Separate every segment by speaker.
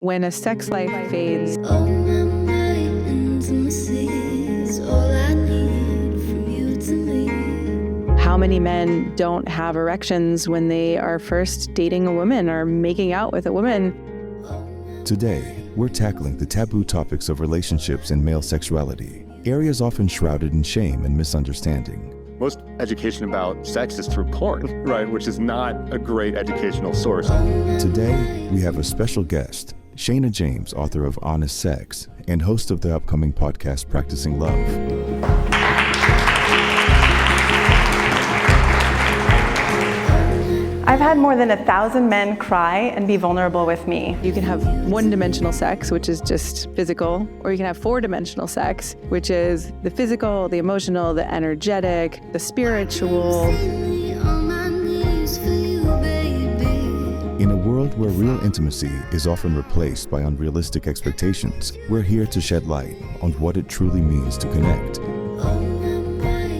Speaker 1: When a sex life fades, how many men don't have erections when they are first dating a woman or making out with a woman?
Speaker 2: Today, we're tackling the taboo topics of relationships and male sexuality, areas often shrouded in shame and misunderstanding.
Speaker 3: Most education about sex is through porn, right? Which is not a great educational source.
Speaker 2: Today, we have a special guest, Shana James, author of Honest Sex and host of the upcoming podcast, Practicing Love.
Speaker 4: I've had more than 1,000 men cry and be vulnerable with me.
Speaker 1: You can have one-dimensional sex, which is just physical, or you can have four-dimensional sex, which is the physical, the emotional, the energetic, the spiritual.
Speaker 2: In a world where real intimacy is often replaced by unrealistic expectations, we're here to shed light on what it truly means to connect.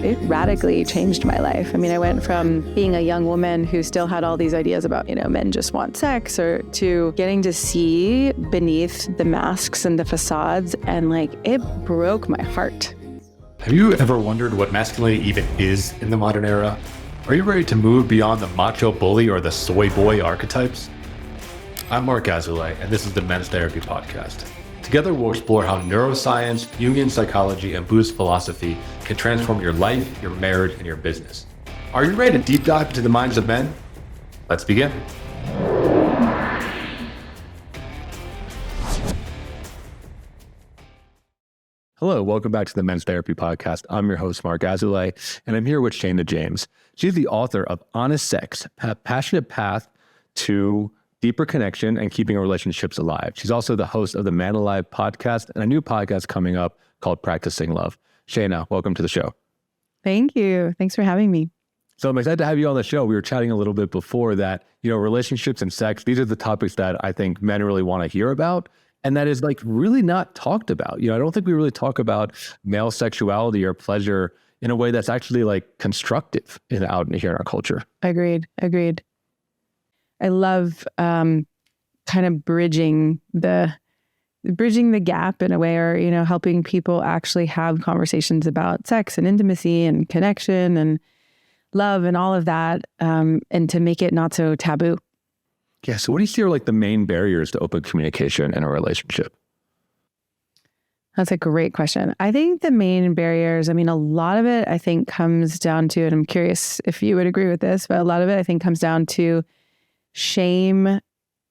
Speaker 1: It radically changed my life. I mean, I went from being a young woman who still had all these ideas about, men just want sex, or to getting to see beneath the masks and the facades, and it broke my heart.
Speaker 5: Have you ever wondered what masculinity even is in the modern era? Are you ready to move beyond the macho bully or the soy boy archetypes? I'm Marc Azoulay, and this is the Men's Therapy Podcast. Together, we'll explore how neuroscience, Jungian psychology, and Buddhist philosophy can transform your life, your marriage, and your business. Are you ready to deep dive into the minds of men? Let's begin. Hello, welcome back to the Men's Therapy Podcast. I'm your host, Marc Azoulay, and I'm here with Shana James. She's the author of Honest Sex, a passionate path to deeper connection and keeping our relationships alive. She's also the host of the Man Alive podcast and a new podcast coming up called Practicing Love. Shana, welcome to the show.
Speaker 1: Thank you. Thanks for having me.
Speaker 5: So I'm excited to have you on the show. We were chatting a little bit before that, relationships and sex, these are the topics that I think men really want to hear about. And that is really not talked about. I don't think we really talk about male sexuality or pleasure in a way that's actually constructive out here in our culture.
Speaker 1: Agreed. I love kind of bridging the gap in a way, or helping people actually have conversations about sex and intimacy and connection and love and all of that, and to make it not so taboo.
Speaker 5: Yeah. So what do you see are the main barriers to open communication in a relationship?
Speaker 1: That's a great question. I think the main barriers, a lot of it I think comes down to, and I'm curious if you would agree with this, but a lot of it I think comes down to shame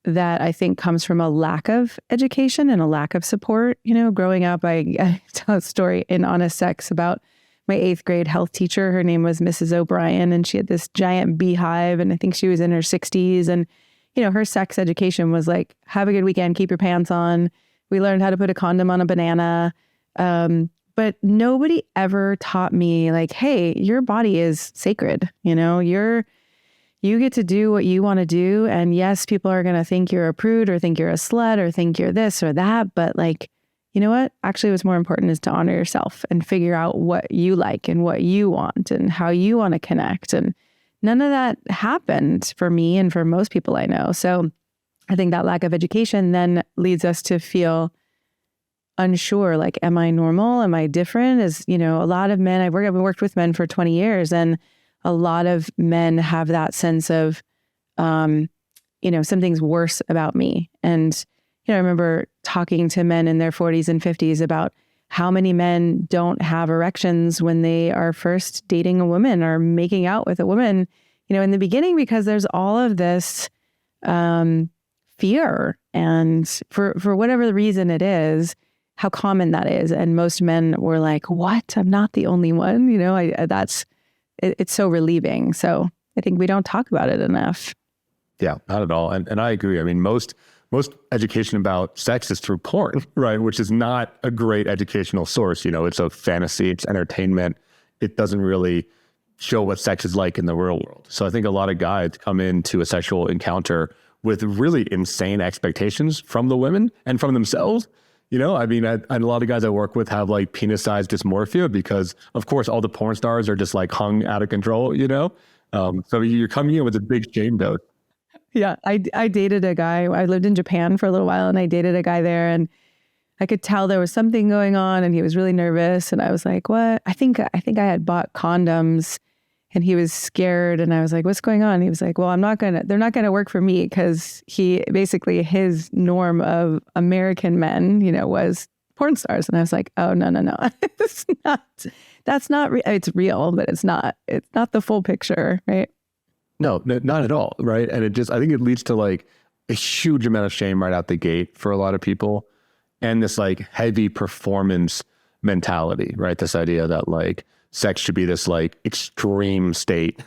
Speaker 1: that I think comes from a lack of education and a lack of support. Growing up, I tell a story in Honest Sex about my 8th grade health teacher. Her name was Mrs. O'Brien, and she had this giant beehive, and I think she was in her 60s. And, her sex education was have a good weekend, keep your pants on. We learned how to put a condom on a banana. But nobody ever taught me hey, your body is sacred. You get to do what you want to do. And yes, people are going to think you're a prude or think you're a slut or think you're this or that. But you know what? Actually, what's more important is to honor yourself and figure out what you like and what you want and how you want to connect. And none of that happened for me and for most people I know. So I think that lack of education then leads us to feel unsure. Am I normal? Am I different? A lot of men, I've worked with men for 20 years, and a lot of men have that sense of, something's worse about me. And, I remember talking to men in their 40s and 50s about how many men don't have erections when they are first dating a woman or making out with a woman, in the beginning, because there's all of this fear. And for whatever the reason it is, how common that is. And most men were like, what? I'm not the only one. It's so relieving. So I think we don't talk about it enough.
Speaker 5: Yeah, not at all. And I agree. Most education about sex is through porn, right? Which is not a great educational source. It's a fantasy, it's entertainment. It doesn't really show what sex is like in the real world. So I think a lot of guys come into a sexual encounter with really insane expectations from the women and from themselves. And a lot of guys I work with have penis size dysmorphia because, of course, all the porn stars are just hung out of control, So you're coming in with a big shame dose.
Speaker 1: Yeah, I dated a guy. I lived in Japan for a little while, and I dated a guy there, and I could tell there was something going on, and he was really nervous. And I was like, "What?" I think I had bought condoms, and he was scared. And I was like, "What's going on?" And he was like, "Well, they're not gonna work for me," because his norm of American men, was porn stars. And I was like, "Oh, no, that's not real. It's real, but it's not the full picture, right?"
Speaker 5: No, not at all, right? And I think it leads to like a huge amount of shame right out the gate for a lot of people, and this like heavy performance mentality, right? This idea that like sex should be this like extreme state,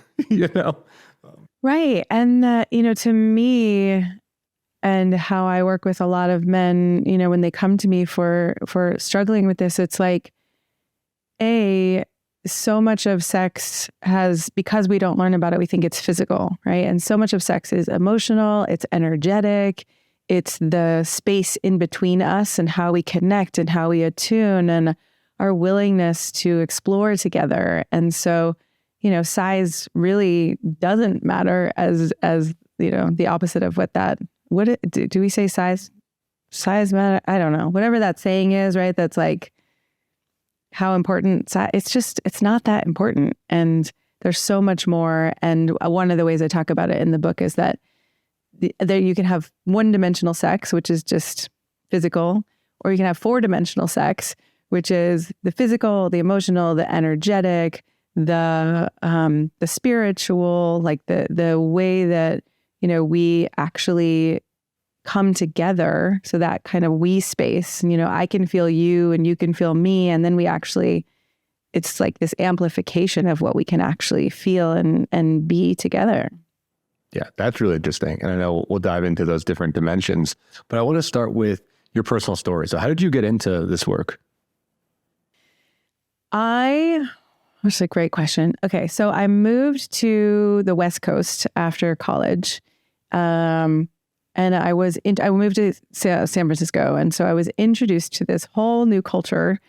Speaker 1: Right. And to me, and how I work with a lot of men, when they come to me for struggling with this, it's like, so much of sex because we don't learn about it, we think it's physical, right? And so much of sex is emotional, it's energetic, it's the space in between us and how we connect and how we attune and our willingness to explore together. And so, size really doesn't matter as the opposite of do we say size? Size matter? I don't know. Whatever that saying is, right? That's like, how important it's not that important. And there's so much more. And one of the ways I talk about it in the book is that you can have one-dimensional sex, which is just physical, or you can have four-dimensional sex, which is the physical, the emotional, the energetic, the spiritual, like the way that, we actually come together. So that kind of we space, I can feel you and you can feel me. And then it's like this amplification of what we can actually feel and be together.
Speaker 5: Yeah, that's really interesting. And I know we'll dive into those different dimensions, but I want to start with your personal story. So how did you get into this work?
Speaker 1: That's a great question. Okay. So I moved to the West Coast after college. And I moved to San Francisco. And so I was introduced to this whole new culture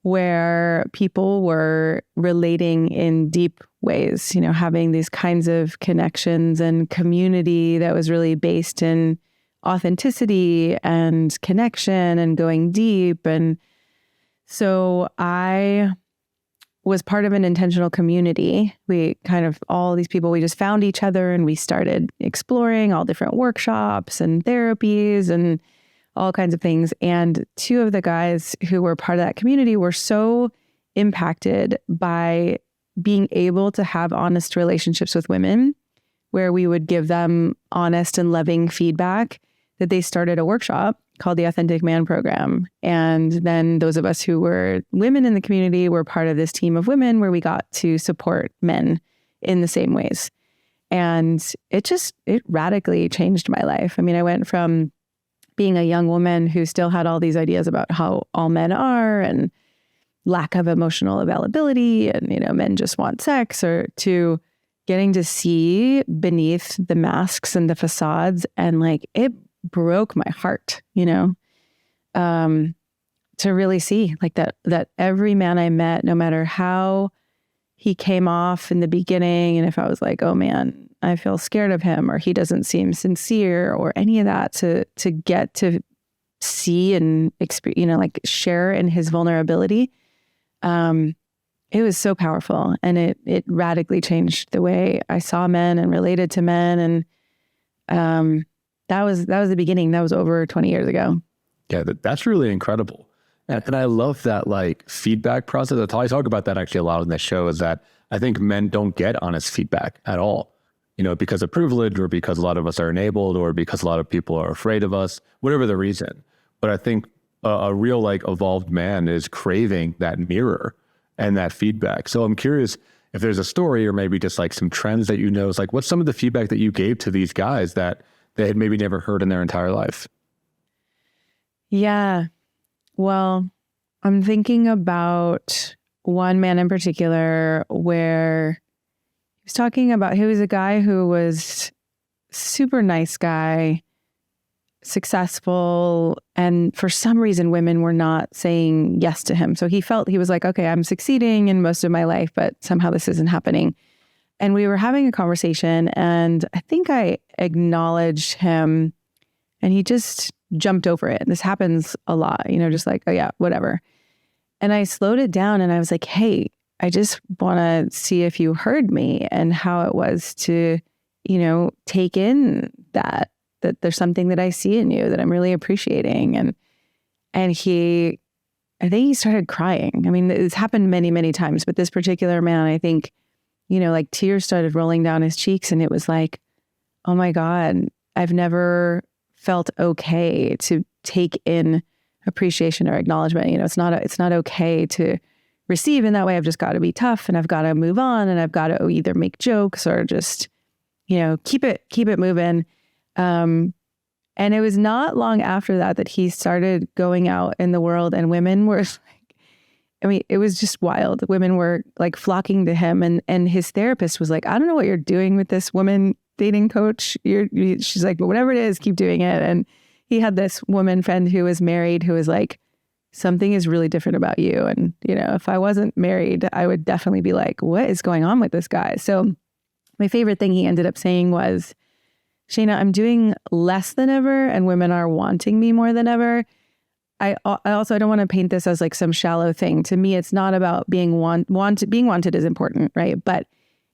Speaker 1: where people were relating in deep ways, having these kinds of connections and community that was really based in authenticity and connection and going deep. And so I was part of an intentional community. All these people, we just found each other and we started exploring all different workshops and therapies and all kinds of things. And two of the guys who were part of that community were so impacted by being able to have honest relationships with women where we would give them honest and loving feedback that they started a workshop called the Authentic Man Program. And then those of us who were women in the community were part of this team of women where we got to support men in the same ways. And it radically changed my life. I mean, I went from being a young woman who still had all these ideas about how all men are and lack of emotional availability and, men just want sex, or to getting to see beneath the masks and the facades. And like, it broke my heart, to really see like that every man I met, no matter how he came off in the beginning, and if I was like, oh man, I feel scared of him, or he doesn't seem sincere, or any of that, to get to see and experience, like share in his vulnerability, it was so powerful, and it radically changed the way I saw men and related to men, and that was the beginning. That was over 20 years ago.
Speaker 5: Yeah, that's really incredible. And I love that like feedback process. I talk about that actually a lot on this show, is that I think men don't get honest feedback at all, because of privilege, or because a lot of us are enabled, or because a lot of people are afraid of us, whatever the reason. But I think a real like evolved man is craving that mirror and that feedback. So I'm curious if there's a story, or maybe just like some trends that is like, what's some of the feedback that you gave to these guys that they had maybe never heard in their entire life?
Speaker 1: Yeah. Well, I'm thinking about one man in particular where he was a guy who was super nice guy, successful, and for some reason women were not saying yes to him. So he was like, okay, I'm succeeding in most of my life, but somehow this isn't happening. And we were having a conversation, and I think I acknowledged him, and he just jumped over it. And this happens a lot, just like, oh yeah, whatever. And I slowed it down and I was like, hey, I just want to see if you heard me and how it was to, take in that there's something that I see in you that I'm really appreciating. And I think he started crying. I mean, it's happened many, many times, but this particular man, I think, like tears started rolling down his cheeks, and it was like, oh my God, I've never felt okay to take in appreciation or acknowledgement. It's not okay to receive in that way. I've just got to be tough, and I've got to move on, and I've got to either make jokes or just, keep it moving. And it was not long after that he started going out in the world, and women were it was just wild. Women were like flocking to him, and his therapist was like, I don't know what you're doing with this woman dating coach. She's like, but whatever it is, keep doing it. And he had this woman friend who was married who was like, something is really different about you. And, if I wasn't married, I would definitely be like, what is going on with this guy? So my favorite thing he ended up saying was, Shana, I'm doing less than ever, and women are wanting me more than ever. I don't want to paint this as like some shallow thing. To me, it's not about being wanted. Being wanted is important, right? But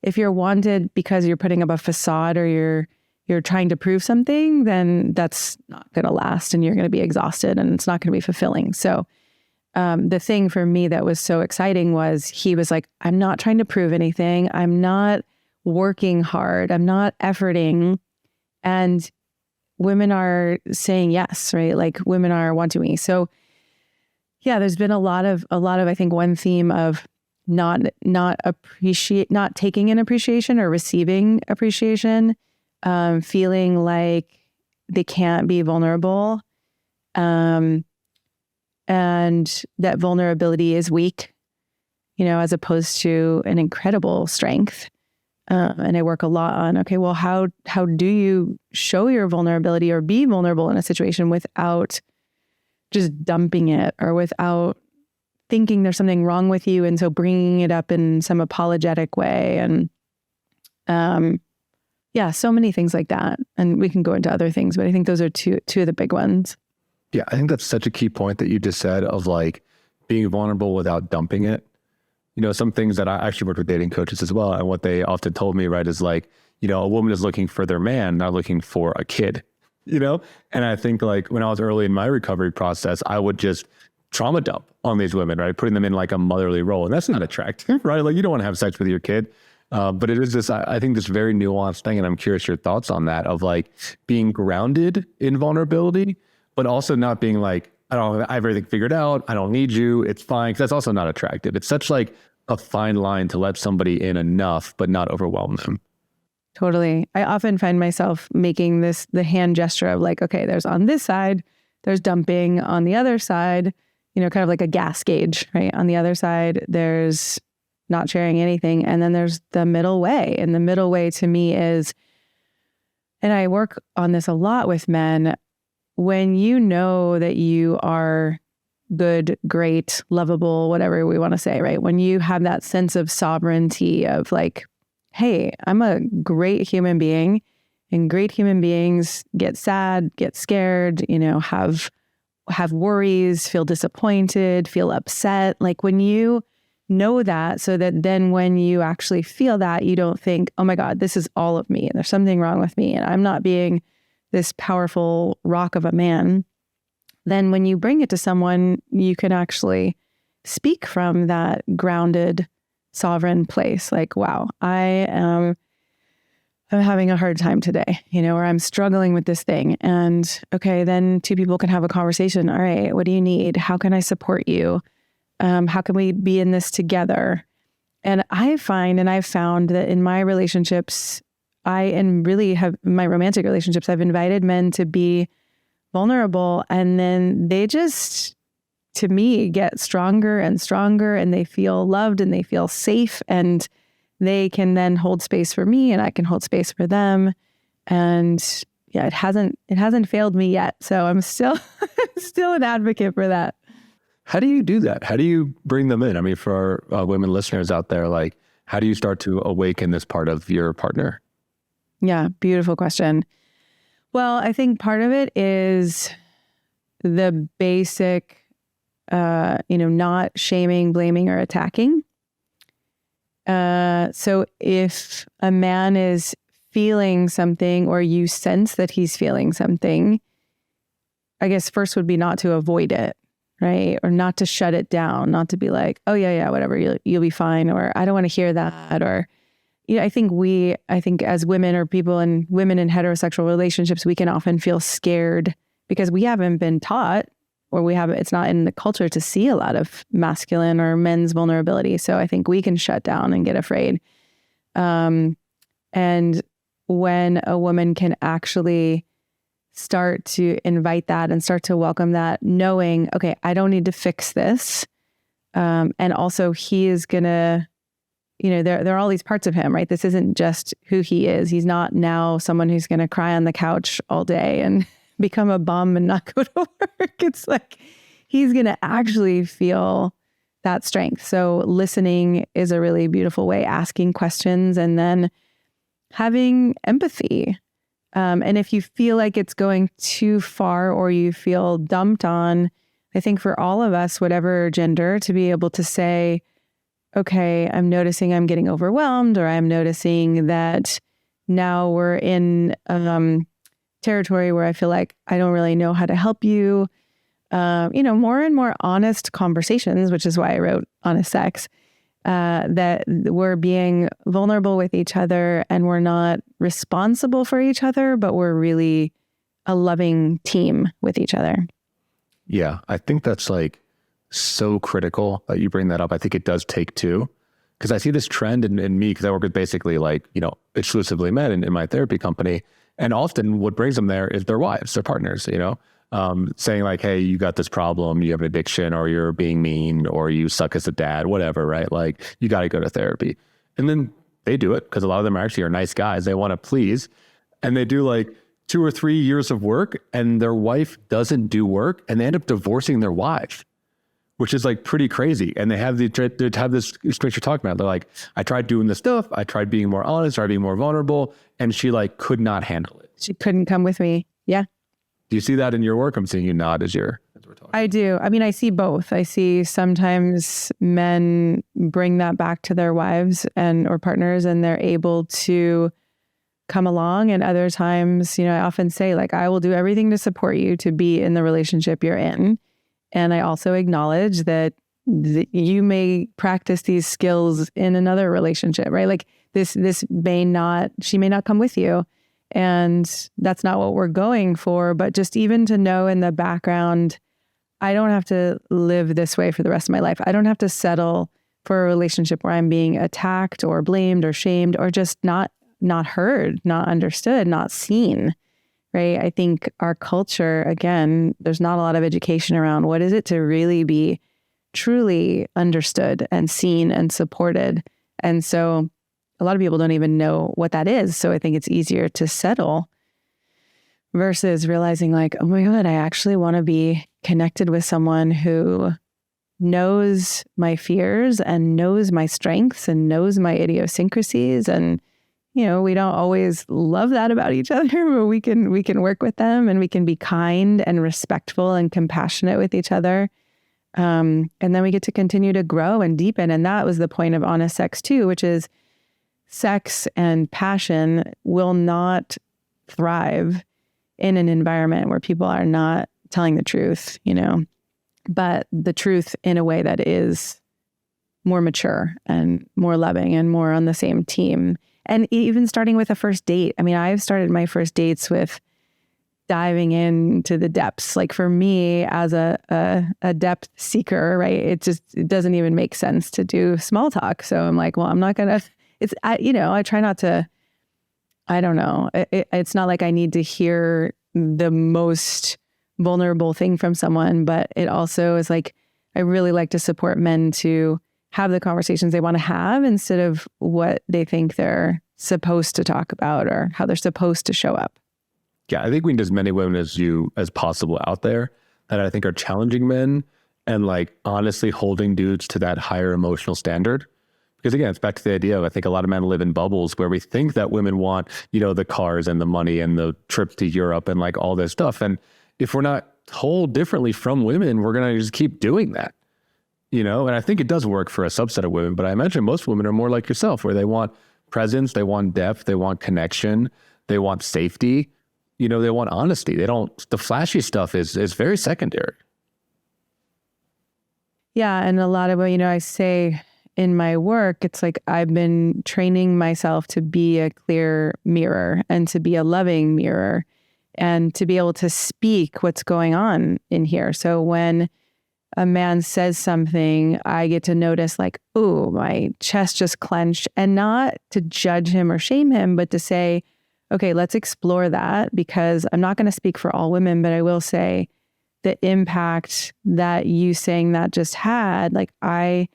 Speaker 1: if you're wanted because you're putting up a facade or you're trying to prove something, then that's not going to last, and you're going to be exhausted, and it's not going to be fulfilling. So the thing for me that was so exciting was he was like, I'm not trying to prove anything. I'm not working hard. I'm not efforting. And women are saying yes, right? Like women are wanting me. So yeah, there's been a lot of, I think, one theme of not taking in appreciation or receiving appreciation, feeling like they can't be vulnerable, and that vulnerability is weak, as opposed to an incredible strength. And I work a lot on, okay, well, how do you show your vulnerability or be vulnerable in a situation without just dumping it, or without thinking there's something wrong with you, and so bringing it up in some apologetic way. And so many things like that. And we can go into other things, but I think those are two of the big ones.
Speaker 5: Yeah, I think that's such a key point that you just said of like being vulnerable without dumping it. Some things that I actually worked with dating coaches as well. And what they often told me, right, is like, a woman is looking for their man, not looking for a kid, And I think like when I was early in my recovery process, I would just trauma dump on these women, right? Putting them in like a motherly role. And that's not attractive, right? Like you don't want to have sex with your kid. But it is this, I think, this very nuanced thing. And I'm curious your thoughts on that, of like being grounded in vulnerability, but also not being like, I have everything figured out. I don't need you. It's fine. Because that's also not attractive. It's such like a fine line to let somebody in enough, but not overwhelm them.
Speaker 1: Totally. I often find myself making the hand gesture of like, okay, there's on this side, there's dumping. On the other side, kind of like a gas gauge, right? On the other side, there's not sharing anything. And then there's the middle way. And the middle way to me is, and I work on this a lot with men, when you know that you are good, great, lovable, whatever we want to say, right? When you have that sense of sovereignty of like, hey, I'm a great human being, and great human beings get sad, get scared, have worries, feel disappointed, feel upset. Like when you know that, so that then when you actually feel that, you don't think, oh my God, this is all of me, and there's something wrong with me, and I'm not being this powerful rock of a man. Then when you bring it to someone, you can actually speak from that grounded, sovereign place. Like, wow, I'm having a hard time today, or I'm struggling with this thing. And okay, then two people can have a conversation. All right, what do you need? How can I support you? How can we be in this together? And I've found that in my relationships, my romantic relationships, I've invited men to be vulnerable, and then they just, to me, get stronger and stronger, and they feel loved and they feel safe, and they can then hold space for me, and I can hold space for them. And yeah, it hasn't failed me yet. So I'm still an advocate for that.
Speaker 5: How do you do that? How do you bring them in? I mean, for our women listeners out there, like, how do you start to awaken this part of your partner?
Speaker 1: Yeah, beautiful question. Well, I think part of it is the basic, not shaming, blaming, or attacking. So if a man is feeling something or you sense that he's feeling something, I guess first would be not to avoid it, right? Or not to shut it down, not to be like, oh yeah, whatever, you'll be fine, or I don't want to hear that, or I think as women or women in heterosexual relationships, we can often feel scared because we haven't been taught, or it's not in the culture to see a lot of masculine or men's vulnerability. So I think we can shut down and get afraid. And when a woman can actually start to invite that and start to welcome that, knowing, okay, I don't need to fix this. And also he is gonna, there are all these parts of him, right? This isn't just who he is. He's not now someone who's going to cry on the couch all day and become a bum and not go to work. It's like he's going to actually feel that strength. So listening is a really beautiful way, asking questions and then having empathy. And if you feel like it's going too far or you feel dumped on, I think for all of us, whatever gender, to be able to say, okay, I'm noticing I'm getting overwhelmed, or I'm noticing that now we're in territory where I feel like I don't really know how to help you. More and more honest conversations, which is why I wrote Honest Sex, that we're being vulnerable with each other and we're not responsible for each other, but we're really a loving team with each other.
Speaker 5: Yeah, I think that's like so critical that you bring that up. I think it does take two, because I see this trend in me, because I work with basically exclusively men in my therapy company. And often what brings them there is their wives, their partners, saying like, hey, you got this problem, you have an addiction, or you're being mean, or you suck as a dad, whatever, right? Like you got to go to therapy. And then they do it because a lot of them are nice guys. They want to please. And they do like 2 or 3 years of work and their wife doesn't do work and they end up divorcing their wife, which is like pretty crazy. And they have this experience you're talking about. They're like, I tried doing this stuff. I tried being more honest, tried being more vulnerable. And she like could not handle it.
Speaker 1: She couldn't come with me. Yeah.
Speaker 5: Do you see that in your work? I'm seeing you nod as we're talking.
Speaker 1: I do. I mean, I see both. I see sometimes men bring that back to their wives or partners, and they're able to come along. And other times, I often say like, I will do everything to support you to be in the relationship you're in. And I also acknowledge that you may practice these skills in another relationship, right? Like she may not come with you. And that's not what we're going for. But just even to know in the background, I don't have to live this way for the rest of my life. I don't have to settle for a relationship where I'm being attacked or blamed or shamed or just not heard, not understood, not seen. Right? I think our culture, again, there's not a lot of education around what is it to really be truly understood and seen and supported. And so a lot of people don't even know what that is. So I think it's easier to settle versus realizing like, oh my God, I actually want to be connected with someone who knows my fears and knows my strengths and knows my idiosyncrasies. And we don't always love that about each other, but we can work with them and we can be kind and respectful and compassionate with each other. And then we get to continue to grow and deepen. And that was the point of Honest Sex too, which is sex and passion will not thrive in an environment where people are not telling the truth, but the truth in a way that is more mature and more loving and more on the same team. And even starting with a first date. I mean, I've started my first dates with diving into the depths. Like for me as a depth seeker, right? It doesn't even make sense to do small talk. So I'm like, well, I'm not going to, I try not to, I don't know. It's not like I need to hear the most vulnerable thing from someone, but it also is like, I really like to support men to have the conversations they want to have instead of what they think they're supposed to talk about or how they're supposed to show up.
Speaker 5: Yeah, I think we need as many women as possible out there that I think are challenging men and like honestly holding dudes to that higher emotional standard. Because again, it's back to the idea of, I think a lot of men live in bubbles where we think that women want, the cars and the money and the trips to Europe and like all this stuff. And if we're not told differently from women, we're going to just keep doing that, and I think it does work for a subset of women, but I imagine most women are more like yourself, where they want presence, they want depth, they want connection, they want safety, they want honesty. The flashy stuff is very secondary.
Speaker 1: Yeah. And a lot of what, I say in my work, it's like I've been training myself to be a clear mirror and to be a loving mirror and to be able to speak what's going on in here. So when a man says something, I get to notice like, oh, my chest just clenched, and not to judge him or shame him, but to say, okay, let's explore that, because I'm not going to speak for all women, but I will say the impact that you saying that just had, like I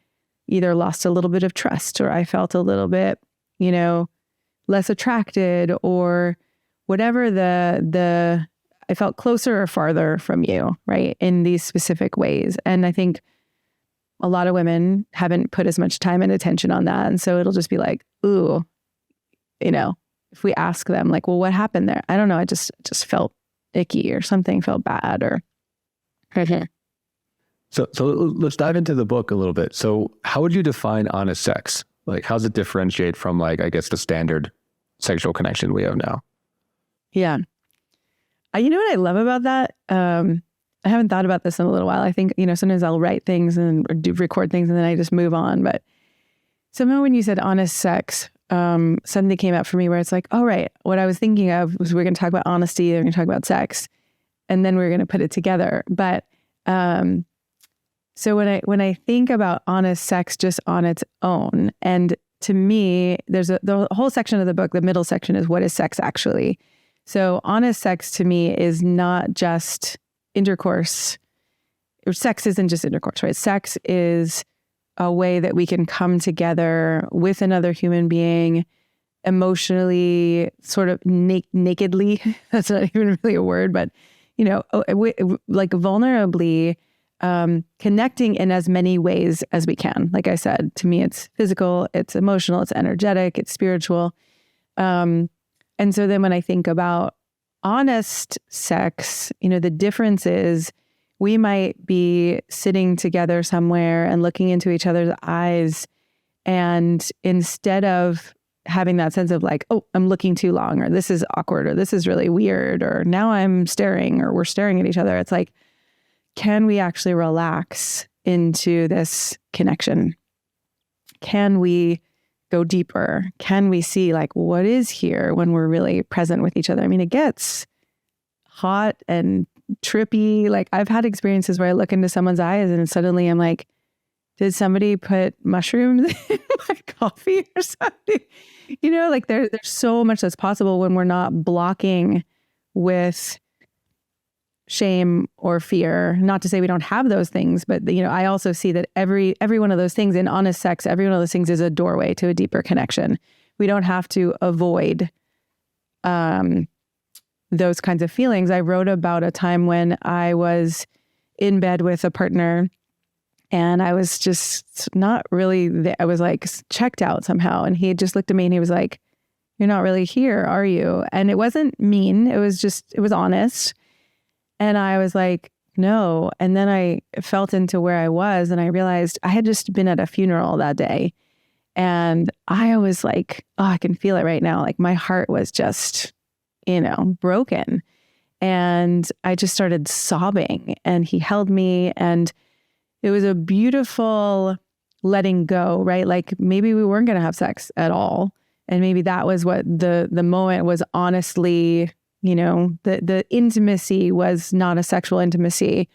Speaker 1: either lost a little bit of trust, or I felt a little bit, less attracted, or whatever I felt closer or farther from you, right? In these specific ways. And I think a lot of women haven't put as much time and attention on that. And so it'll just be like, ooh, if we ask them like, well, what happened there? I don't know. I just felt icky, or something felt bad, or.
Speaker 5: So let's dive into the book a little bit. So how would you define honest sex? Like, how does it differentiate from like, I guess, the standard sexual connection we have now?
Speaker 1: Yeah. You know what I love about that? I haven't thought about this in a little while. I think, sometimes I'll write things and record things and then I just move on. But somehow when you said honest sex, something came up for me where it's like, oh, right. What I was thinking of was we're going to talk about honesty, we're going to talk about sex, and then we're going to put it together. But so when I think about honest sex just on its own, and to me, there's the whole section of the book, the middle section is what is sex actually? So honest sex to me is not just intercourse. Or sex isn't just intercourse, right? Sex is a way that we can come together with another human being emotionally, sort of nakedly. That's not even really a word, but like vulnerably connecting in as many ways as we can. Like I said, to me, it's physical, it's emotional, it's energetic, it's spiritual. And so then when I think about honest sex, the difference is we might be sitting together somewhere and looking into each other's eyes. And instead of having that sense of like, oh, I'm looking too long, or this is awkward, or this is really weird, or now I'm staring, or we're staring at each other. It's like, can we actually relax into this connection? Can we go deeper? Can we see like what is here when we're really present with each other? I mean, it gets hot and trippy. Like I've had experiences where I look into someone's eyes and suddenly I'm like, did somebody put mushrooms in my coffee or something? Like there's so much that's possible when we're not blocking with shame or fear. Not to say we don't have those things, but I also see that every one of those things in honest sex, every one of those things is a doorway to a deeper connection. We don't have to avoid those kinds of feelings. I wrote about a time when I was in bed with a partner and I was just not really, I was like checked out somehow. And he just looked at me and he was like, "You're not really here, are you?" And it wasn't mean. It was honest. And I was like, no. And then I felt into where I was and I realized I had just been at a funeral that day. And I was like, oh, I can feel it right now. Like my heart was just, broken. And I just started sobbing and he held me and it was a beautiful letting go, right? Like maybe we weren't going to have sex at all. And maybe that was what the moment was. Honestly, the intimacy was not a sexual intimacy,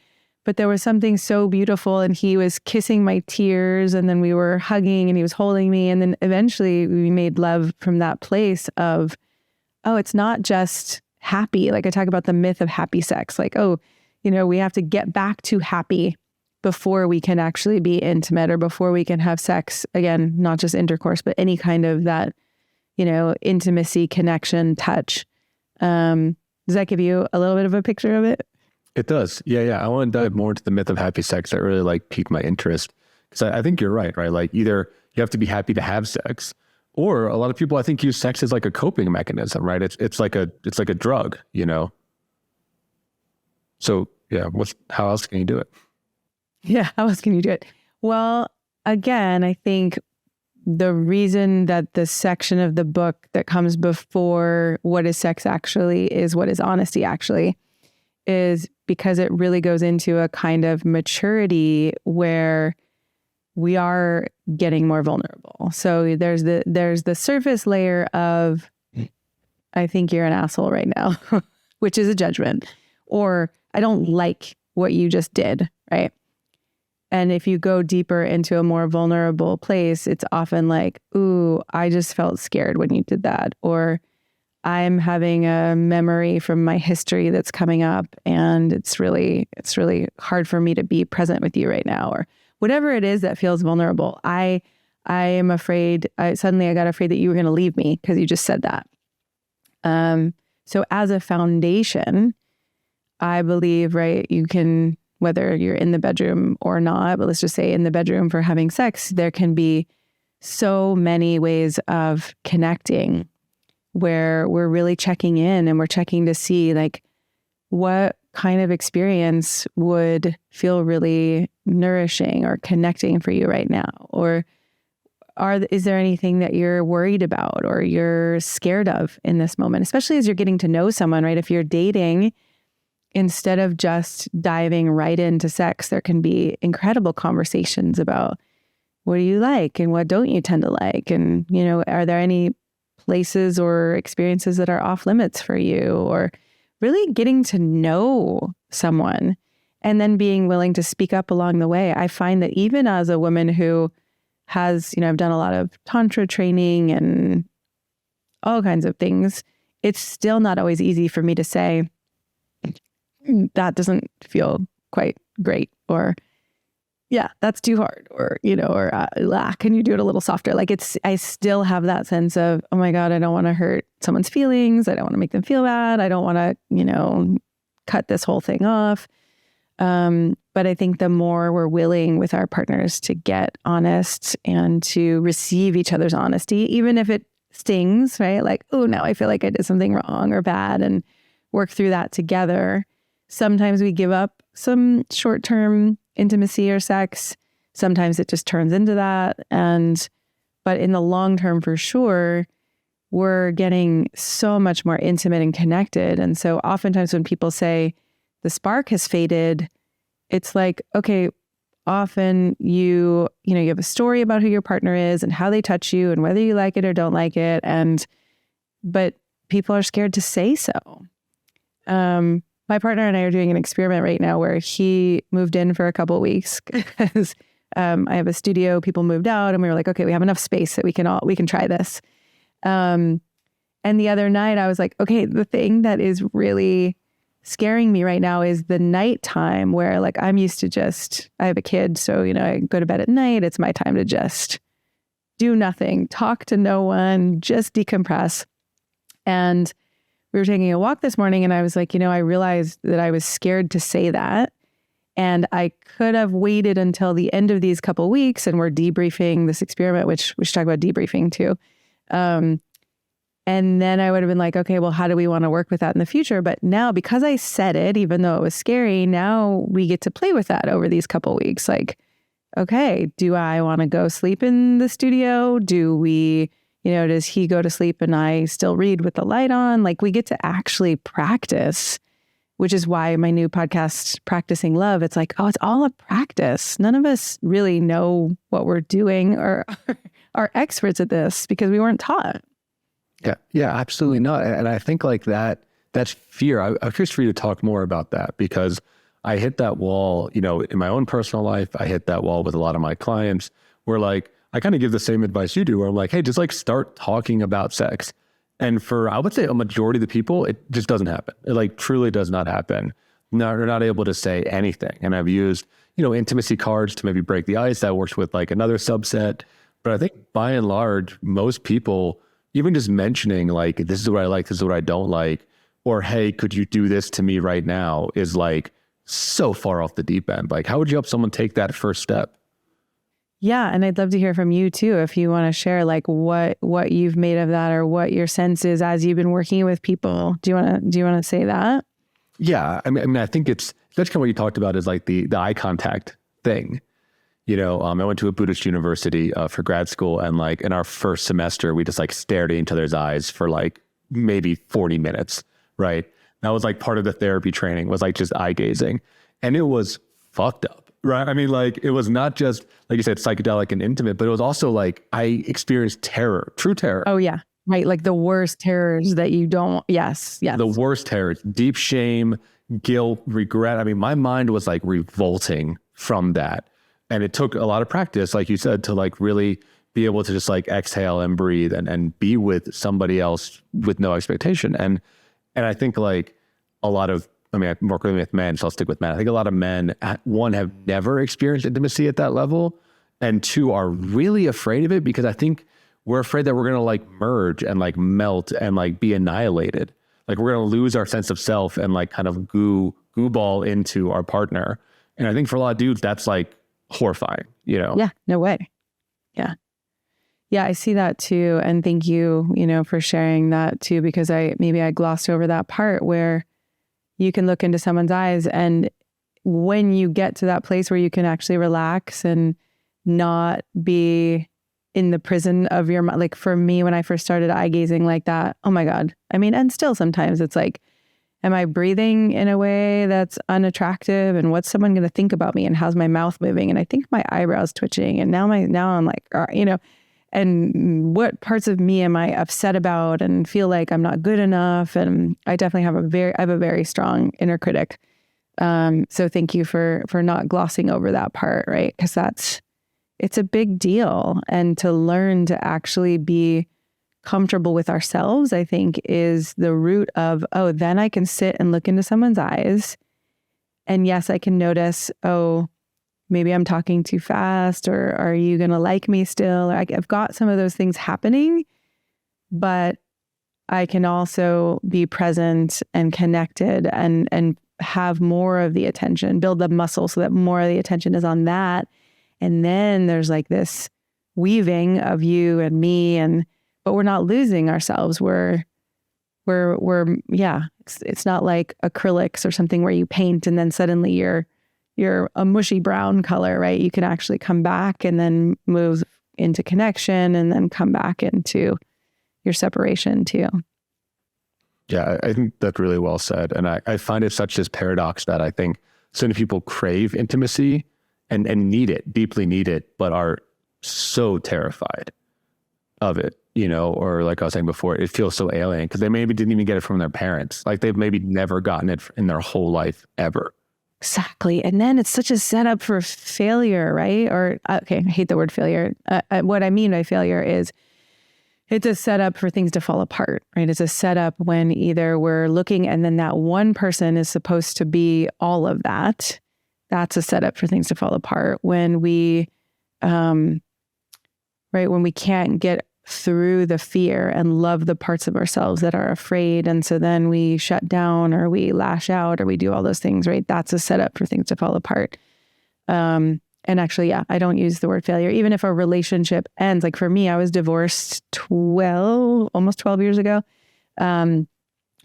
Speaker 1: but there was something so beautiful and he was kissing my tears and then we were hugging and he was holding me. And then eventually we made love from that place of, oh, it's not just happy. Like I talk about the myth of happy sex, like, oh, we have to get back to happy before we can actually be intimate or before we can have sex. Again, not just intercourse, but any kind of that, intimacy, connection, touch. Does that give you a little bit of a picture of it?
Speaker 5: It does. Yeah. I want to dive more into the myth of happy sex. That really piqued my interest because I think you're right? Like either You have to be happy to have sex. Or a lot of people, I think, use sex as like a coping mechanism, right? It's like a drug, you know? So yeah, how else can you do it?
Speaker 1: Yeah, how else can you do it? Well, again, I think the reason that the section of the book that comes before what is sex actually is what is honesty actually is because it really goes into a kind of maturity where we are getting more vulnerable. So there's the surface layer of, I think you're an asshole right now, which is a judgment, or I don't like what you just did, right? And if you go deeper into a more vulnerable place, it's often like, ooh, I just felt scared when you did that. Or I'm having a memory from my history that's coming up and it's really hard for me to be present with you right now. Or whatever it is that feels vulnerable. I am afraid, suddenly I got afraid that you were going to leave me because you just said that. So as a foundation, I believe, right, you can, whether you're in the bedroom or not, but let's just say in the bedroom for having sex, there can be so many ways of connecting where we're really checking in and we're checking to see like what kind of experience would feel really nourishing or connecting for you right now? Or is there anything that you're worried about or you're scared of in this moment, especially as you're getting to know someone, right? If you're dating, instead of just diving right into sex, there can be incredible conversations about what do you like and what don't you tend to like? And, you know, are there any places or experiences that are off limits for you? Or really getting to know someone and then being willing to speak up along the way. I find that even as a woman who has, you know, I've done a lot of tantra training and all kinds of things, it's still not always easy for me to say, that doesn't feel quite great, or yeah, that's too hard, or, you know, or can you do it a little softer? Like I still have that sense of, oh my God, I don't want to hurt someone's feelings. I don't want to make them feel bad. I don't want to, you know, cut this whole thing off. But I think the more we're willing with our partners to get honest and to receive each other's honesty, even if it stings, right? Like, oh, now I feel like I did something wrong or bad, and work through that together. Sometimes we give up some short-term intimacy or sex. Sometimes it just turns into that. But in the long term, for sure, we're getting so much more intimate and connected. And so oftentimes when people say the spark has faded, it's like, okay, often you have a story about who your partner is and how they touch you and whether you like it or don't like it. But people are scared to say so. My partner and I are doing an experiment right now where he moved in for a couple of weeks because I have a studio, people moved out, and we were like, okay, we have enough space that we can try this. And the other night I was like, okay, the thing that is really scaring me right now is the nighttime where like I'm used to I have a kid, so, you know, I go to bed at night. It's my time to just do nothing, talk to no one, just decompress. And we were taking a walk this morning and I was like, you know, I realized that I was scared to say that. And I could have waited until the end of these couple weeks, and we're debriefing this experiment, which we should talk about debriefing too. And then I would have been like, okay, well, how do we want to work with that in the future? But now, because I said it, even though it was scary, now we get to play with that over these couple weeks. Like, okay, do I want to go sleep in the studio? Do we, you know, does he go to sleep and I still read with the light on? Like, we get to actually practice, which is why my new podcast, Practicing Love, it's like, oh, it's all a practice. None of us really know what we're doing or are experts at this because we weren't taught.
Speaker 5: Yeah, absolutely not. And I think like that's fear. I'm curious for you to talk more about that, because I hit that wall, you know, in my own personal life. I hit that wall with a lot of my clients where like, I kind of give the same advice you do, where I'm like, hey, just like start talking about sex. And for, I would say, a majority of the people, it just doesn't happen. It like truly does not happen. No, they're not able to say anything. And I've used, you know, intimacy cards to maybe break the ice. That works with like another subset. But I think by and large, most people, even just mentioning like, this is what I like, this is what I don't like, or hey, could you do this to me right now, is like so far off the deep end. Like, how would you help someone take that first step?
Speaker 1: Yeah. And I'd love to hear from you too, if you want to share like what you've made of that or what your sense is as you've been working with people. Do you want to say that?
Speaker 5: Yeah. I mean, I think that's kind of what you talked about is like the eye contact thing. I went to a Buddhist university for grad school, and like in our first semester, we just like stared at each other's eyes for like maybe 40 minutes, right? That was like part of the therapy training, was like just eye gazing. And it was fucked up, right? I mean, like it was not just, like you said, psychedelic and intimate, but it was also like I experienced terror, true terror.
Speaker 1: Oh yeah. Right. Like the worst terrors that you don't, yes.
Speaker 5: The worst terrors, deep shame, guilt, regret. I mean, my mind was like revolting from that. And it took a lot of practice, like you said, to like really be able to just like exhale and breathe and be with somebody else with no expectation. And I think like a lot of, I'm working with men, so I'll stick with men. I think a lot of men, one, have never experienced intimacy at that level, and two, are really afraid of it because I think we're afraid that we're going to like merge and like melt and like be annihilated. Like we're going to lose our sense of self and like kind of goo ball into our partner. And I think for a lot of dudes, that's like horrifying,
Speaker 1: Yeah, no way. Yeah. Yeah, I see that too. And thank you, for sharing that too, because I glossed over that part where you can look into someone's eyes, and when you get to that place where you can actually relax and not be in the prison of your mind. Like for me, when I first started eye gazing like that, oh my God. I mean, and still sometimes it's like, am I breathing in a way that's unattractive? And what's someone going to think about me? And how's my mouth moving? And I think my eyebrows twitching. And now I'm like, and what parts of me am I upset about and feel like I'm not good enough? And I definitely have a very strong inner critic. So thank you for not glossing over that part, right? Because it's a big deal. And to learn to actually be comfortable with ourselves, I think, is the root of, then I can sit and look into someone's eyes. And yes, I can notice, maybe I'm talking too fast, or are you going to like me still? Or I've got some of those things happening, but I can also be present and connected and have more of the attention, build the muscle so that more of the attention is on that. And then there's like this weaving of you and me, but we're not losing ourselves. It's not like acrylics or something where you paint and then suddenly you're a mushy brown color, right? You can actually come back and then move into connection and then come back into your separation too.
Speaker 5: Yeah, I think that's really well said. And I find it such this paradox that I think so many people crave intimacy and need it, deeply need it, but are so terrified of it, or like I was saying before, it feels so alien because they maybe didn't even get it from their parents. Like they've maybe never gotten it in their whole life ever.
Speaker 1: Exactly. And then it's such a setup for failure, right? Or, okay, I hate the word failure. What I mean by failure is it's a setup for things to fall apart, right? It's a setup when either we're looking and then that one person is supposed to be all of that. That's a setup for things to fall apart. When we, when we can't get through the fear and love the parts of ourselves that are afraid. And so then we shut down or we lash out or we do all those things, right? That's a setup for things to fall apart. And actually, I don't use the word failure. Even if a relationship ends, like for me, I was divorced almost 12 years ago,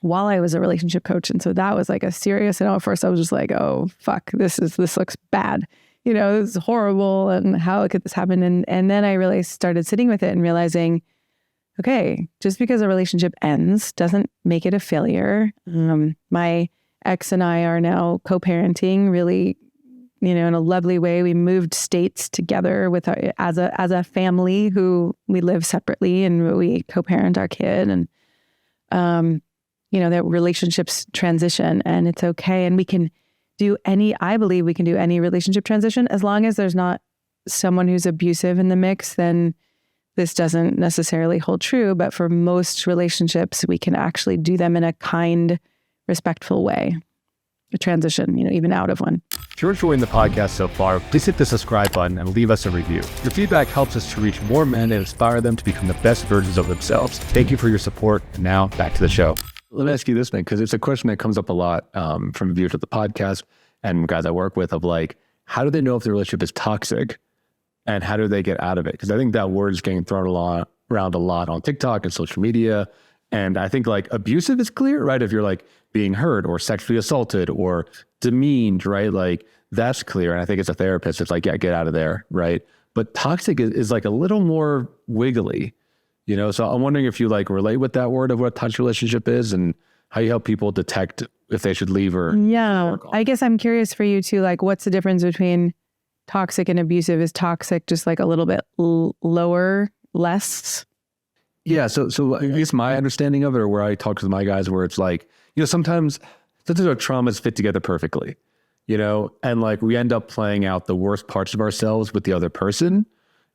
Speaker 1: while I was a relationship coach. And so that was like a serious, at first I was just like, oh, fuck, this looks bad. This is horrible. And how could this happen? And then I really started sitting with it and realizing, okay, just because a relationship ends doesn't make it a failure. My ex and I are now co-parenting really, in a lovely way. We moved states together as a family who we live separately and we co-parent our kid. And, that relationships transition and it's okay. And we can I believe we can do any relationship transition as long as there's not someone who's abusive in the mix, then this doesn't necessarily hold true. But for most relationships, we can actually do them in a kind, respectful way. A transition, even out of one.
Speaker 5: If you're enjoying the podcast so far, please hit the subscribe button and leave us a review. Your feedback helps us to reach more men and inspire them to become the best versions of themselves. Thank you for your support. And now back to the show. Let me ask you this, man, because it's a question that comes up a lot from viewers of the podcast and guys I work with of like, how do they know if the relationship is toxic and how do they get out of it? Because I think that word is getting thrown around a lot on TikTok and social media. And I think like abusive is clear, right? If you're like being hurt or sexually assaulted or demeaned, right? Like that's clear. And I think as a therapist, it's like, yeah, get out of there, right? But toxic is like a little more wiggly, you know? So I'm wondering if you like relate with that word of what a toxic relationship is and how you help people detect if they should leave or.
Speaker 1: Yeah. I guess I'm curious for you too, like what's the difference between toxic and abusive? Is toxic just like a little bit lower, less?
Speaker 5: Yeah. So I guess my understanding of it, or where I talk to my guys, where it's like, you know, sometimes our traumas fit together perfectly, you know, and like we end up playing out the worst parts of ourselves with the other person.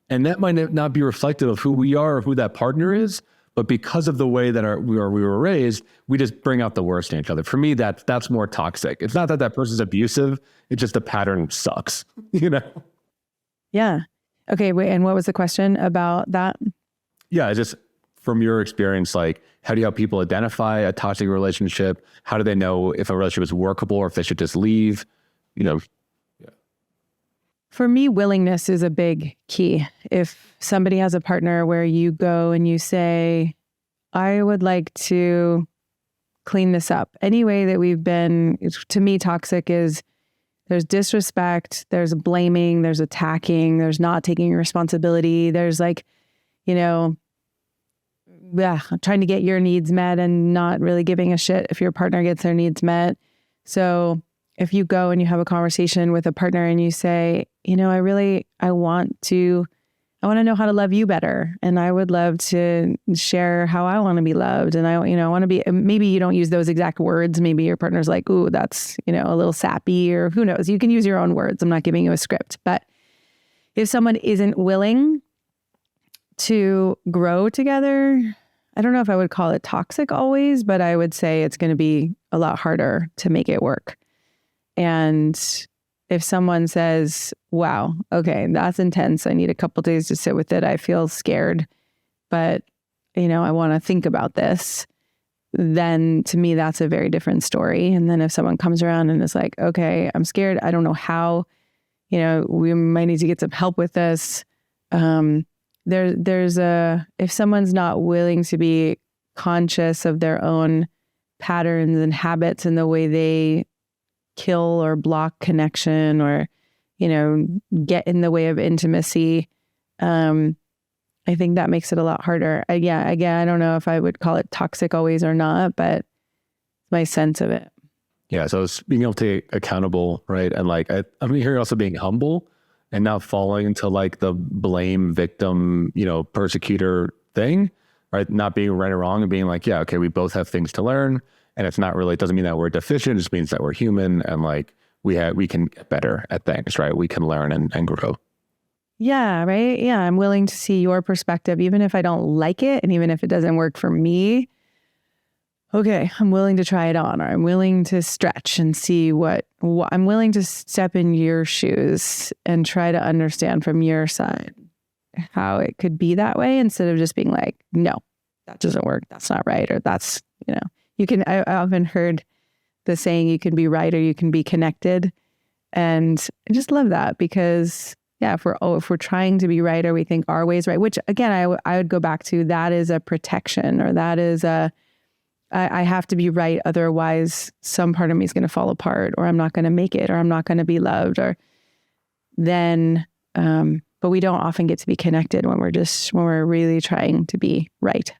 Speaker 5: And that might not be reflective of who we are or who that partner is. But because of the way that we were raised, we just bring out the worst in each other. For me, that's more toxic. It's not that person's abusive. It's just the pattern sucks, you know?
Speaker 1: Yeah. Okay. Wait. And what was the question about that?
Speaker 5: Yeah. Just from your experience, like how do you help people identify a toxic relationship? How do they know if a relationship is workable or if they should just leave? You know? Yeah.
Speaker 1: For me, willingness is a big key. If somebody has a partner where you go and you say, I would like to clean this up. Any way that we've been, to me, toxic is there's disrespect, there's blaming, there's attacking, there's not taking responsibility. There's like, you know, trying to get your needs met and not really giving a shit if your partner gets their needs met. So if you go and you have a conversation with a partner and you say, you know, I want to know how to love you better. And I would love to share how I want to be loved. And I want to be, maybe you don't use those exact words. Maybe your partner's like, ooh, that's, you know, a little sappy, or who knows, you can use your own words. I'm not giving you a script, but if someone isn't willing to grow together, I don't know if I would call it toxic always, but I would say it's going to be a lot harder to make it work. And if someone says, wow, okay, that's intense. I need a couple days to sit with it. I feel scared, but you know, I want to think about this. Then to me, that's a very different story. And then if someone comes around and is like, okay, I'm scared. I don't know how, you know, we might need to get some help with this. If someone's not willing to be conscious of their own patterns and habits and the way they kill or block connection or, you know, get in the way of intimacy, I think that makes it a lot harder. Again, I don't know if I would call it toxic always or not, but my sense of it.
Speaker 5: Yeah. So it's being able to be accountable, right? And like, I'm hearing also being humble and not falling into like the blame victim, you know, persecutor thing, right? Not being right or wrong and being like, yeah, okay, we both have things to learn. And it's not really, it doesn't mean that we're deficient. It just means that we're human and like we can get better at things, right? We can learn and grow.
Speaker 1: Yeah, right. Yeah, I'm willing to see your perspective, even if I don't like it and even if it doesn't work for me. Okay, I'm willing to try it on, or I'm willing to stretch and see what I'm willing to step in your shoes and try to understand from your side how it could be that way instead of just being like, no, that doesn't work. That's not right. Or that's, you know, I often heard the saying, you can be right or you can be connected. And I just love that because yeah, if we're trying to be right or we think our way is right, which again, I would go back to, that is a protection, or that is I have to be right. Otherwise some part of me is going to fall apart, or I'm not going to make it, or I'm not going to be loved, or then, but we don't often get to be connected when we're really trying to be right.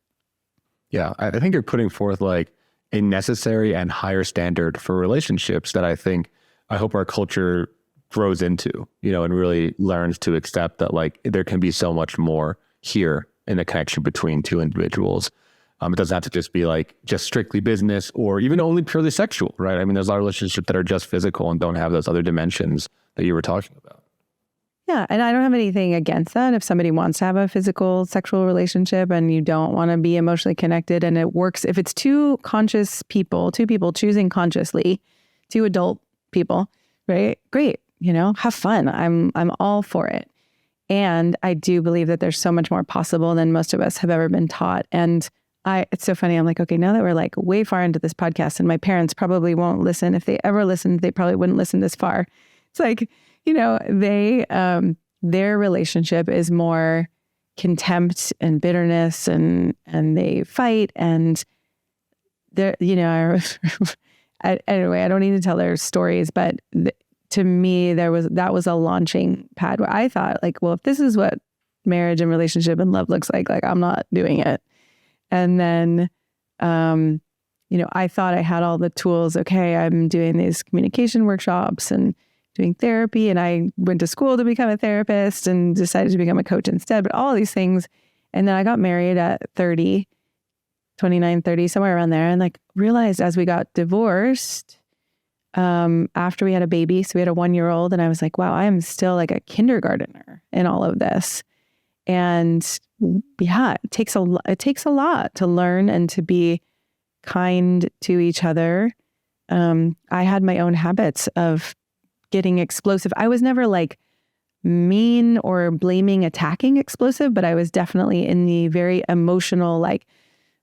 Speaker 5: Yeah. I think you're putting forth like a necessary and higher standard for relationships that I hope our culture grows into, you know, and really learns to accept that like there can be so much more here in the connection between two individuals. It doesn't have to just be like just strictly business or even only purely sexual, right? I mean, there's a lot of relationships that are just physical and don't have those other dimensions that you were talking about.
Speaker 1: Yeah. And I don't have anything against that. If somebody wants to have a physical sexual relationship and you don't want to be emotionally connected and it works, if it's two people choosing consciously, two adult people, right? Great. You know, have fun. I'm all for it. And I do believe that there's so much more possible than most of us have ever been taught. And it's so funny. I'm like, okay, now that we're like way far into this podcast and my parents probably won't listen. If they ever listened, they probably wouldn't listen this far. It's like, you know, their relationship is more contempt and bitterness, and they fight, and they're, anyway, I don't need to tell their stories, but to me, that was a launching pad where I thought, like, well, if this is what marriage and relationship and love looks like I'm not doing it. And then, I thought I had all the tools. Okay, I'm doing these communication workshops and doing therapy, and I went to school to become a therapist and decided to become a coach instead, but all these things. And then I got married at 30, 29, 30, somewhere around there, and like realized as we got divorced, after we had a baby, so we had a 1-year-old, and I was like, wow, I am still like a kindergartner in all of this. And yeah, it takes a lot to learn and to be kind to each other. I had my own habits of getting explosive. I was never like mean or blaming, attacking explosive, but I was definitely in the very emotional, like,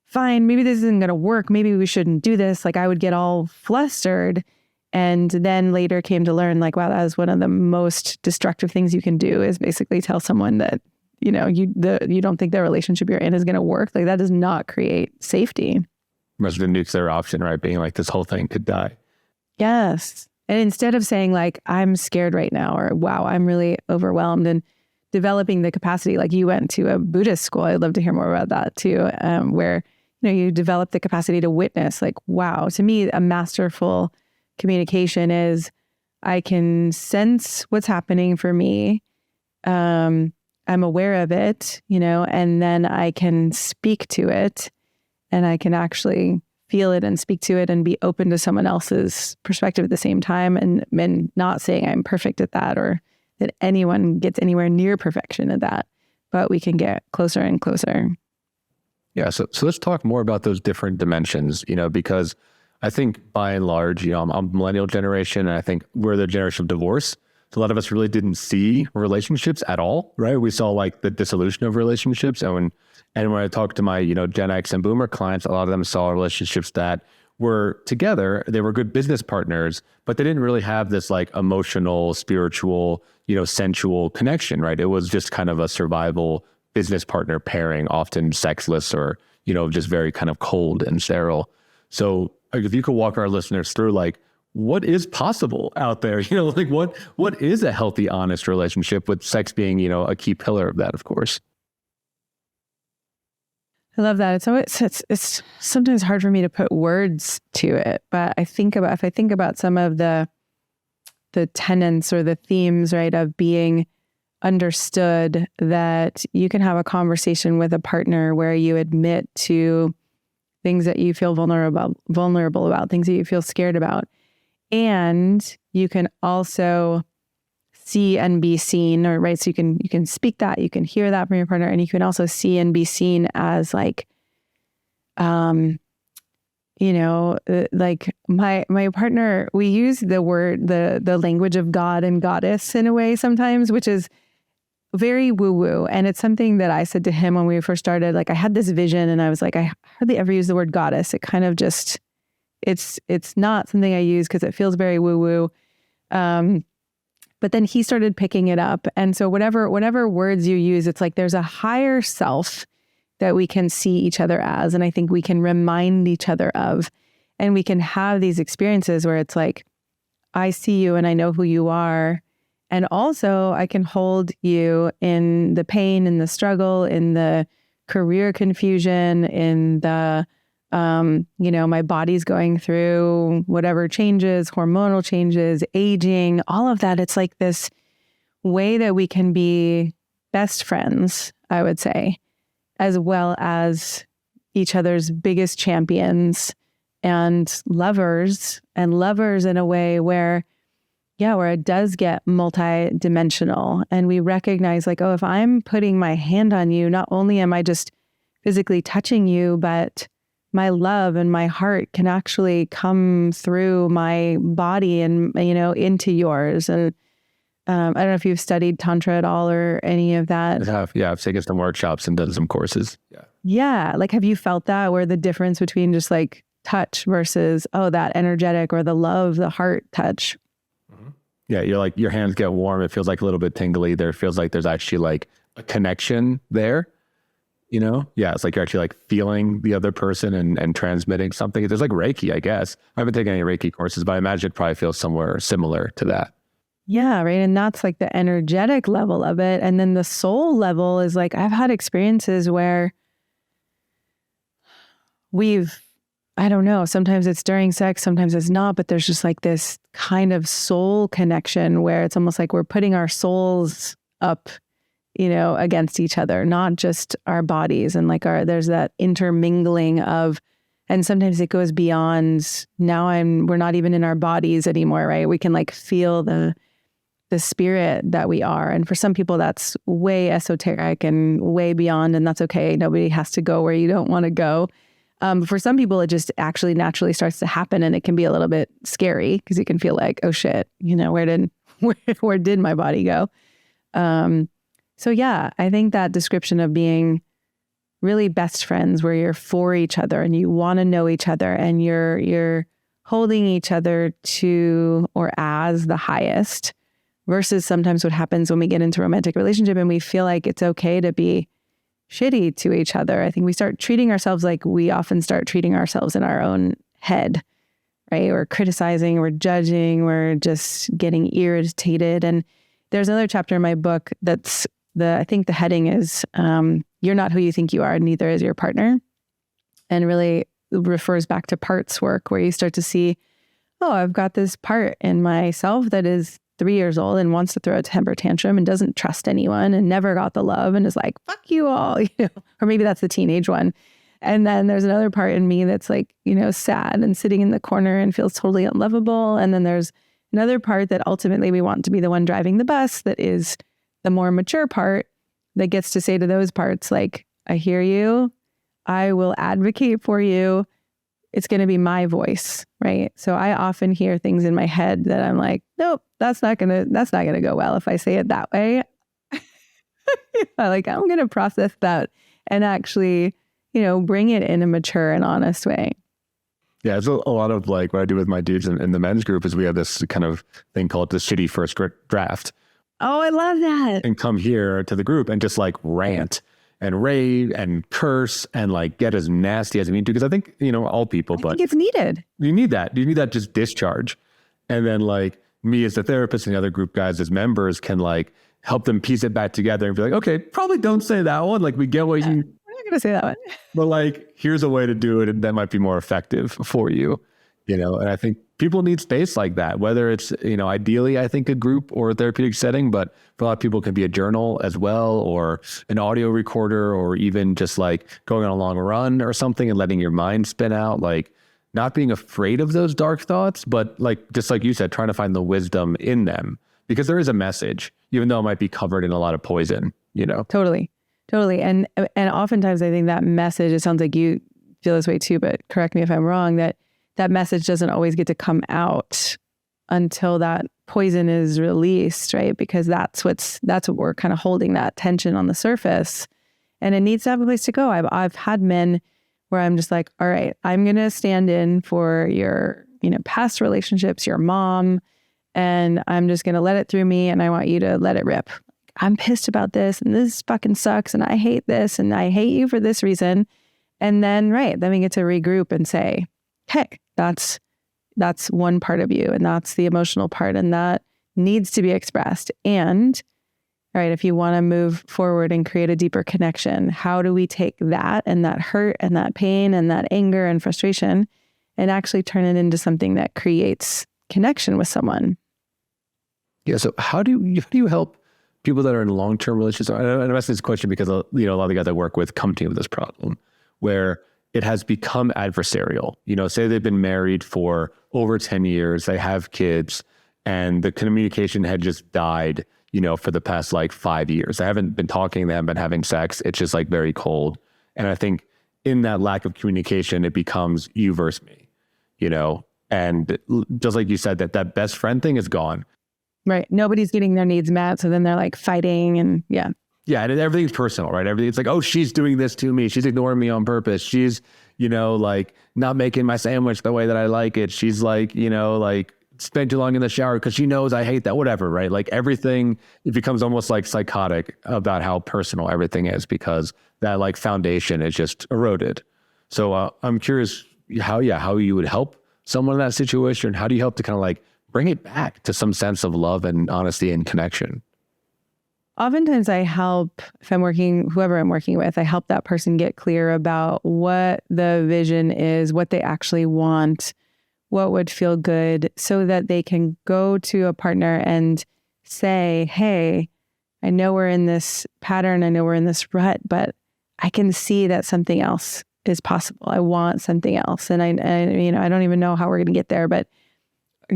Speaker 1: fine, maybe this isn't going to work. Maybe we shouldn't do this. Like I would get all flustered. And then later came to learn, like, wow, that is one of the most destructive things you can do, is basically tell someone that, you don't think the relationship you're in is going to work. Like that does not create safety.
Speaker 5: Must have the nuclear option, right? Being like, this whole thing could die.
Speaker 1: Yes. And instead of saying like, I'm scared right now, or wow, I'm really overwhelmed, and developing the capacity, like you went to a Buddhist school. I'd love to hear more about that too, where, you develop the capacity to witness, like, wow, to me, a masterful communication is I can sense what's happening for me. I'm aware of it, and then I can speak to it, and I can actually feel it and speak to it and be open to someone else's perspective at the same time, and not saying I'm perfect at that or that anyone gets anywhere near perfection at that, but we can get closer and closer.
Speaker 5: Yeah. So let's talk more about those different dimensions, because I think by and large, I'm a millennial generation, and I think we're the generation of divorce. So a lot of us really didn't see relationships at all, right? We saw like the dissolution of relationships. And when I talk to my, Gen X and Boomer clients, a lot of them saw relationships that were together. They were good business partners, but they didn't really have this like emotional, spiritual, sensual connection, right? It was just kind of a survival business partner pairing, often sexless or, just very kind of cold and sterile. So like, if you could walk our listeners through like, what is possible out there? Like what is a healthy, honest relationship, with sex being, a key pillar of that, of course.
Speaker 1: I love that. It's sometimes hard for me to put words to it, but if I think about some of the tenets or the themes, right, of being understood, that you can have a conversation with a partner where you admit to things that you feel vulnerable about, things that you feel scared about. And you can also see and be seen, or right. So you can speak that, you can hear that from your partner, and you can also see and be seen as like, like my partner, we use the word, the language of God and goddess in a way sometimes, which is very woo-woo. And it's something that I said to him when we first started. Like I had this vision, and I was like, I hardly ever use the word goddess. It kind of just, it's not something I use because it feels very woo-woo. But then he started picking it up. And so whatever words you use, it's like there's a higher self that we can see each other as. And I think we can remind each other of, and we can have these experiences where it's like, I see you and I know who you are. And also I can hold you in the pain, in the struggle, in the career confusion, in the, my body's going through whatever changes, hormonal changes, aging, all of that. It's like this way that we can be best friends, I would say, as well as each other's biggest champions and lovers in a way where it does get multi-dimensional. And we recognize like, oh, if I'm putting my hand on you, not only am I just physically touching you, but my love and my heart can actually come through my body and, into yours. And I don't know if you've studied Tantra at all or any of that.
Speaker 5: I have. Yeah. I've taken some workshops and done some courses. Yeah.
Speaker 1: Yeah. Like, have you felt that, where the difference between just like touch versus, that energetic or the love, the heart touch?
Speaker 5: Yeah, you're like, your hands get warm. It feels like a little bit tingly. There feels like there's actually like a connection there, you know? Yeah, it's like you're actually like feeling the other person and transmitting something. There's like Reiki, I guess. I haven't taken any Reiki courses, but I imagine it probably feels somewhere similar to that.
Speaker 1: Yeah, right. And that's like the energetic level of it. And then the soul level is like, I've had experiences where I don't know, sometimes it's during sex, sometimes it's not, but there's just like this kind of soul connection where it's almost like we're putting our souls up, against each other, not just our bodies. And like there's that intermingling of, and sometimes it goes beyond, we're not even in our bodies anymore, right? We can like feel the spirit that we are. And for some people that's way esoteric and way beyond, and that's okay. Nobody has to go where you don't want to go. For some people, it just actually naturally starts to happen, and it can be a little bit scary because you can feel like, oh shit, where did my body go? So yeah, I think that description of being really best friends, where you're for each other and you want to know each other, and you're holding each other to or as the highest, versus sometimes what happens when we get into a romantic relationship and we feel like it's okay to be shitty to each other. I think we start treating ourselves like we often start treating ourselves in our own head, right? We're criticizing, we're judging, we're just getting irritated. And there's another chapter in my book that's I think the heading is, you're not who you think you are, neither is your partner. And really refers back to parts work, where you start to see, oh, I've got this part in myself that is 3 years old and wants to throw a temper tantrum and doesn't trust anyone and never got the love and is like, fuck you all, or maybe that's the teenage one. And then there's another part in me that's like, sad and sitting in the corner and feels totally unlovable. And then there's another part that ultimately we want to be the one driving the bus, that is the more mature part, that gets to say to those parts, like, I hear you, I will advocate for you. It's going to be my voice, right? So I often hear things in my head that I'm like, nope, that's not gonna go well if I say it that way. Like, I'm going to process that and actually, bring it in a mature and honest way.
Speaker 5: Yeah, it's a lot of like what I do with my dudes in the men's group is we have this kind of thing called the shitty first draft.
Speaker 1: Oh, I love that.
Speaker 5: And come here to the group and just like rant and rave and curse and like get as nasty as you need to. Because I think, all people, but
Speaker 1: I think it's needed.
Speaker 5: You need that. You need that just discharge. And then like me as the therapist and the other group guys as members can like help them piece it back together and be like, okay, probably don't say that one. Like we get what you...
Speaker 1: We're not going to say that one.
Speaker 5: But like, here's a way to do it and that might be more effective for you, and I think people need space like that, whether it's, ideally, I think a group or a therapeutic setting, but for a lot of people it can be a journal as well, or an audio recorder, or even just like going on a long run or something and letting your mind spin out, like not being afraid of those dark thoughts, but like, just like you said, trying to find the wisdom in them, because there is a message, even though it might be covered in a lot of poison,
Speaker 1: Totally. And oftentimes I think that message, it sounds like you feel this way too, but correct me if I'm wrong, that message doesn't always get to come out until that poison is released, right? Because that's what we're kind of holding, that tension on the surface, and it needs to have a place to go. I've had men where I'm just like, all right, I'm going to stand in for your, past relationships, your mom, and I'm just going to let it through me. And I want you to let it rip. I'm pissed about this, and this fucking sucks, and I hate this, and I hate you for this reason. And then we get to regroup and say, hey, that's one part of you, and that's the emotional part, and that needs to be expressed. And all right, if you want to move forward and create a deeper connection, how do we take that and that hurt and that pain and that anger and frustration and actually turn it into something that creates connection with someone?
Speaker 5: Yeah. So how do you help people that are in long-term relationships? And I'm asking this question because, a lot of the guys I work with come to me with this problem where it has become adversarial. Say they've been married for over 10 years, they have kids, and the communication had just died, for the past like 5 years. They haven't been talking, they haven't been having sex. It's just like very cold. And I think in that lack of communication, it becomes you versus me, and just like you said, that best friend thing is gone.
Speaker 1: Right. Nobody's getting their needs met. So then they're like fighting and yeah.
Speaker 5: Yeah. And everything's personal, right? Everything's like, oh, she's doing this to me. She's ignoring me on purpose. She's, like not making my sandwich the way that I like it. She's like, like spend too long in the shower because she knows I hate that, whatever, right? Like everything, it becomes almost like psychotic about how personal everything is because that like foundation is just eroded. So I'm curious how you would help someone in that situation. How do you help to kind of like bring it back to some sense of love and honesty and connection?
Speaker 1: Oftentimes I help, if I'm working, whoever I'm working with, I help that person get clear about what the vision is, what they actually want, what would feel good, so that they can go to a partner and say, hey, I know we're in this pattern, I know we're in this rut, but I can see that something else is possible. I want something else. And I don't even know how we're going to get there, but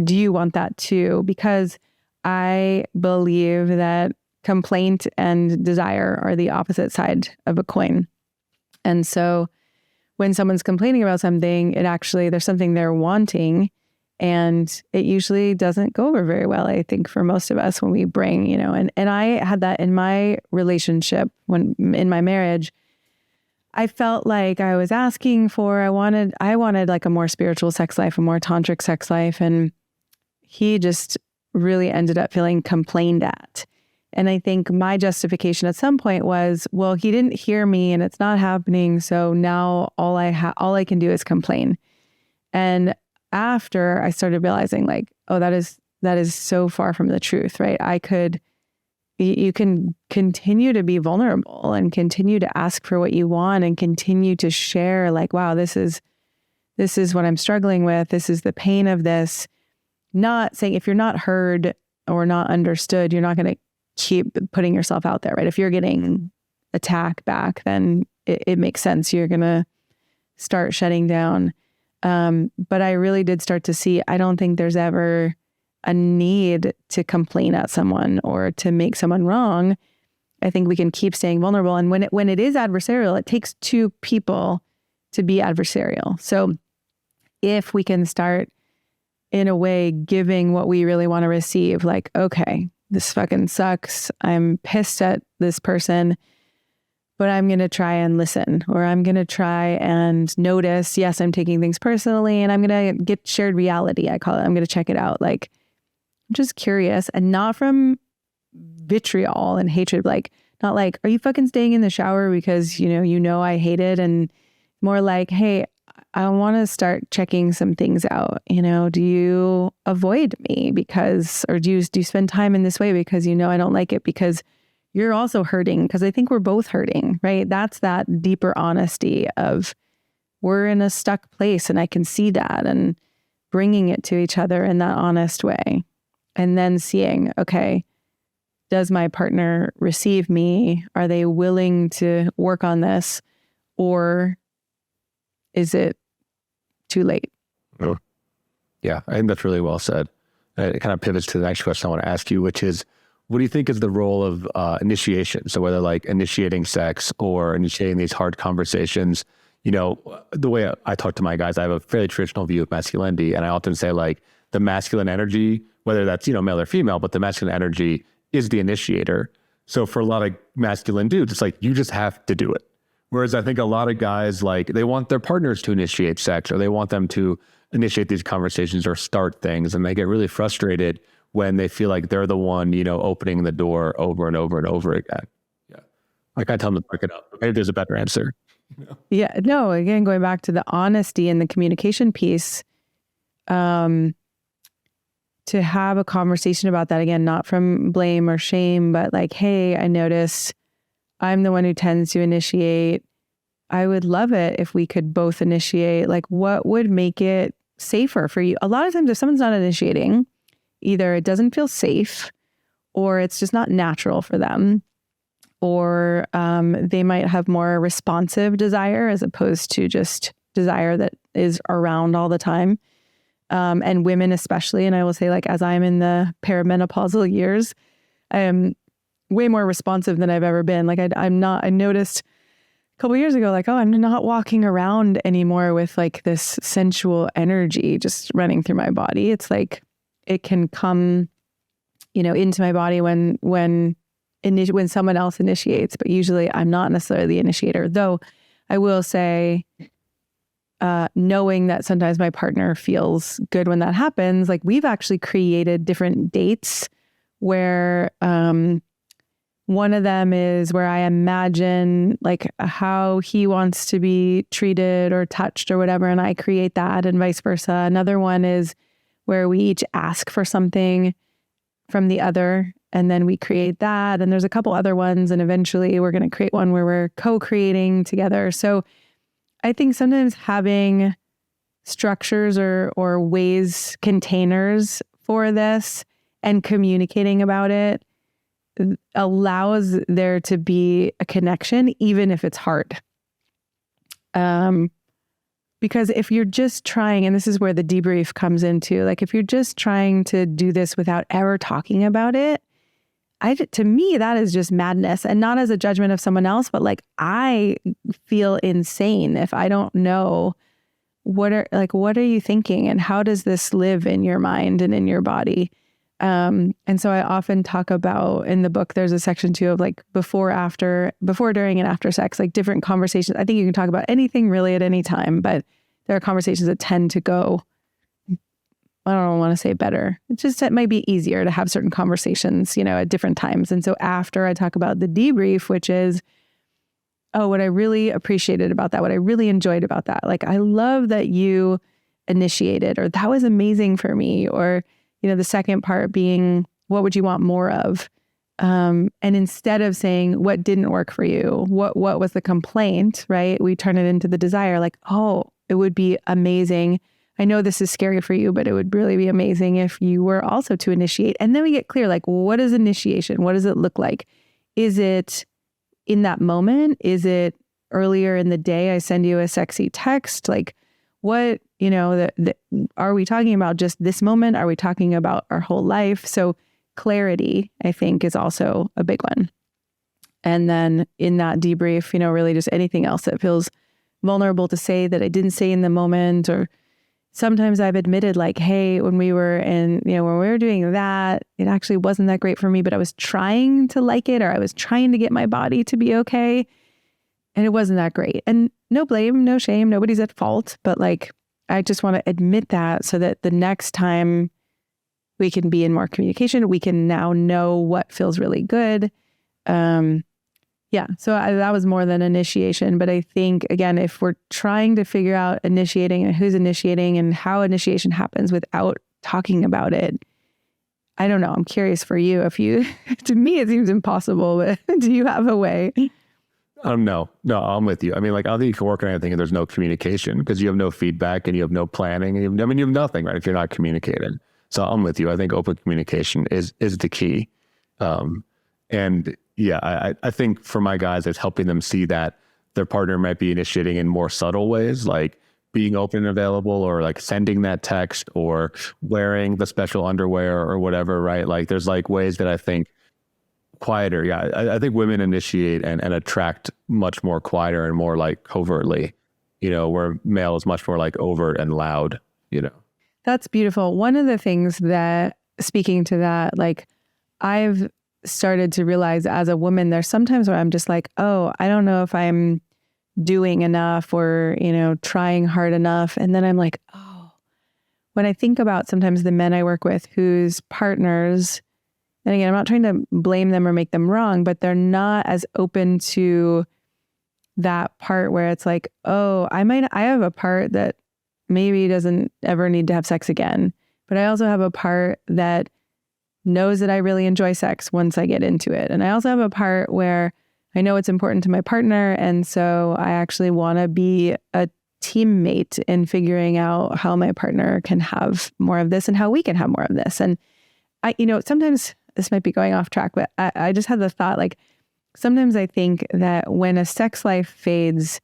Speaker 1: do you want that too? Because I believe that complaint and desire are the opposite side of a coin. And so when someone's complaining about something, there's something they're wanting, and it usually doesn't go over very well, I think, for most of us when we bring, and I had that in my relationship in my marriage. I felt like I was asking for, I wanted like a more spiritual sex life, a more tantric sex life. And he just really ended up feeling complained at. And I think my justification at some point was, well, he didn't hear me and it's not happening. So now all I can do is complain. And after I started realizing like, oh, that is so far from the truth, right? You can continue to be vulnerable and continue to ask for what you want and continue to share like, wow, this is what I'm struggling with. This is the pain of this. Not saying if you're not heard or not understood, you're not going to keep putting yourself out there, right? If you're getting attack back, then it makes sense. You're going to start shutting down. But I really did start to see, I don't think there's ever a need to complain at someone or to make someone wrong. I think we can keep staying vulnerable. And when it is adversarial, it takes two people to be adversarial. So if we can start in a way giving what we really want to receive, like, okay, this fucking sucks. I'm pissed at this person, but I'm going to try and listen, or I'm going to try and notice, yes, I'm taking things personally, and I'm going to get shared reality. I call it. I'm going to check it out. Like, I'm just curious, and not from vitriol and hatred, like, not like, are you fucking staying in the shower because, you know, I hate it? And more like, hey, I want to start checking some things out. Do you avoid me or do you spend time in this way because, I don't like it because you're also hurting, because I think we're both hurting, right? That's that deeper honesty of we're in a stuck place and I can see that, and bringing it to each other in that honest way. And then seeing, okay, does my partner receive me? Are they willing to work on this? Or is it too late?
Speaker 5: Oh. Yeah, I think that's really well said. It kind of pivots to the next question I want to ask you, which is, what do you think is the role of initiation? So whether like initiating sex or initiating these hard conversations, the way I talk to my guys, I have a fairly traditional view of masculinity. And I often say like the masculine energy, whether that's, male or female, but the masculine energy is the initiator. So for a lot of masculine dudes, it's like, you just have to do it. Whereas I think a lot of guys, like, they want their partners to initiate sex, or they want them to initiate these conversations or start things. And they get really frustrated when they feel like they're the one, opening the door over and over and over again. Yeah. Like, I tell them to pick it up. Maybe there's a better answer.
Speaker 1: Yeah. No, again, going back to the honesty and the communication piece, to have a conversation about that, again, not from blame or shame, but like, hey, I noticed I'm the one who tends to initiate. I would love it if we could both initiate. Like, what would make it safer for you? A lot of times if someone's not initiating, either it doesn't feel safe, or it's just not natural for them, or they might have more responsive desire as opposed to just desire that is around all the time. And women especially, and I will say, like, as I'm in the perimenopausal years, I am way more responsive than I've ever been. Like, I noticed a couple of years ago, like, oh, I'm not walking around anymore with like this sensual energy just running through my body. It's like, it can come, into my body when someone else initiates, but usually I'm not necessarily the initiator. Though I will say, knowing that sometimes my partner feels good when that happens, like we've actually created different dates where one of them is where I imagine like how he wants to be treated or touched or whatever, and I create that, and vice versa. Another one is where we each ask for something from the other, and then we create that. And there's a couple other ones, and eventually we're going to create one where we're co-creating together. So I think sometimes having structures or ways, containers for this and communicating about it allows there to be a connection, even if it's hard. Because if you're just trying, and this is where the debrief comes into, like if you're just trying to do this without ever talking about it, to me, that is just madness, and not as a judgment of someone else, but like I feel insane if I don't know what are you thinking and how does this live in your mind and in your body? And so I often talk about in the book, there's a section too of like before, during, and after sex, like different conversations. I think you can talk about anything really at any time, but there are conversations that tend to go, I don't want to say better. It might be easier to have certain conversations, at different times. And so after I talk about the debrief, which is, what I really appreciated about that, what I really enjoyed about that. Like, I love that you initiated, or that was amazing for me. Or, the second part being, what would you want more of? And instead of saying what didn't work for you, what was the complaint, right? We turn it into the desire, like, it would be amazing. I know this is scary for you, but it would really be amazing if you were also to initiate. And then we get clear, like, what is initiation? What does it look like? Is it in that moment? Is it earlier in the day? I send you a sexy text. Like, what, are we talking about just this moment? Are we talking about our whole life? So clarity, I think, is also a big one. And then in that debrief, really just anything else that feels vulnerable to say that I didn't say in the moment. Or sometimes I've admitted, like, hey, when we were doing that, it actually wasn't that great for me, but I was trying to like it, or I was trying to get my body to be okay, and it wasn't that great. And no blame, no shame, nobody's at fault, but like, I just want to admit that so that the next time we can be in more communication, we can now know what feels really good. So that was more than initiation. But I think, again, if we're trying to figure out initiating and who's initiating and how initiation happens without talking about it, I don't know. I'm curious for you. To me, it seems impossible, but do you have a way?
Speaker 5: No, I'm with you. I mean, like, I don't think you can work on anything if there's no communication, because you have no feedback and you have no planning. And you have nothing, right? If you're not communicating. So I'm with you. I think open communication is the key. And yeah, I think for my guys, it's helping them see that their partner might be initiating in more subtle ways, like being open and available, or like sending that text, or wearing the special underwear or whatever, right? Like, there's like ways that I think quieter. Yeah, I think women initiate and attract much more quieter and more like covertly, where male is much more like overt and loud,
Speaker 1: That's beautiful. One of the things that, speaking to that, like, I've started to realize as a woman, there's sometimes where I'm just like, I don't know if I'm doing enough or, trying hard enough. And then I'm like, when I think about sometimes the men I work with whose partners, and again, I'm not trying to blame them or make them wrong, but they're not as open to that part where it's like, I have a part that maybe doesn't ever need to have sex again, but I also have a part that knows that I really enjoy sex once I get into it. And I also have a part where I know it's important to my partner. And so I actually want to be a teammate in figuring out how my partner can have more of this and how we can have more of this. And sometimes this might be going off track, but I just had the thought, like, sometimes I think that when a sex life fades,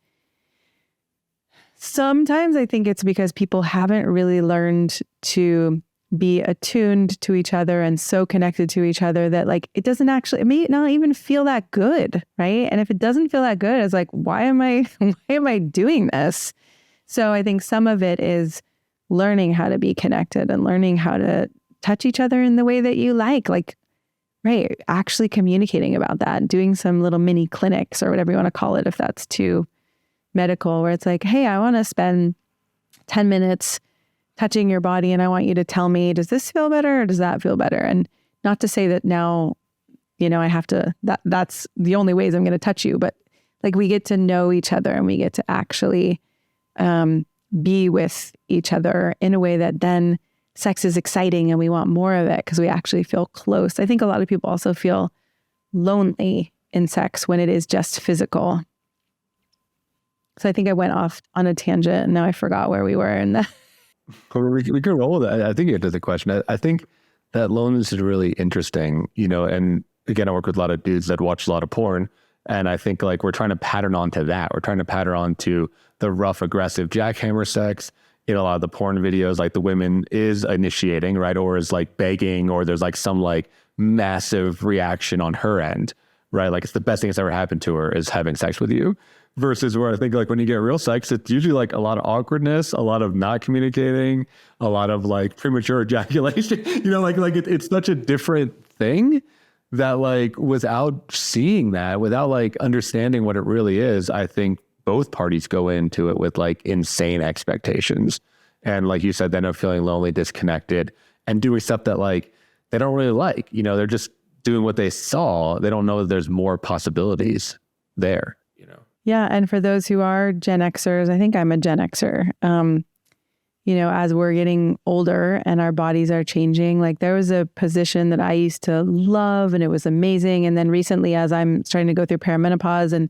Speaker 1: sometimes I think it's because people haven't really learned to be attuned to each other and so connected to each other that, like, it may not even feel that good, right? And if it doesn't feel that good, it's like, why am I doing this? So I think some of it is learning how to be connected and learning how to touch each other in the way that you like, right? Actually communicating about that, doing some little mini clinics or whatever you want to call it, if that's too medical, where it's like, hey, I want to spend 10 minutes touching your body, and I want you to tell me, does this feel better or does that feel better? And not to say that now, I have to, that's the only ways I'm going to touch you, but like we get to know each other and we get to actually be with each other in a way that then sex is exciting and we want more of it because we actually feel close. I think a lot of people also feel lonely in sex when it is just physical. So I think I went off on a tangent and now I forgot where we were in that.
Speaker 5: We can roll with that. I think it does the question. I think that loneliness is really interesting, and again, I work with a lot of dudes that watch a lot of porn. And I think like we're trying to pattern onto that. We're trying to pattern onto the rough, aggressive jackhammer sex. In a lot of the porn videos, like the women is initiating, right? Or is like begging, or there's like some like massive reaction on her end, right? Like it's the best thing that's ever happened to her is having sex with you. Versus where I think like when you get real sex, it's usually like a lot of awkwardness, a lot of not communicating, a lot of like premature ejaculation, it's such a different thing that like without seeing that, without like understanding what it really is, I think both parties go into it with like insane expectations. And like you said, they end up feeling lonely, disconnected, and doing stuff that like they don't really like. They're just doing what they saw. They don't know that there's more possibilities there.
Speaker 1: Yeah. And for those who are Gen Xers, I think I'm a Gen Xer. As we're getting older and our bodies are changing, like there was a position that I used to love and it was amazing. And then recently, as I'm starting to go through perimenopause and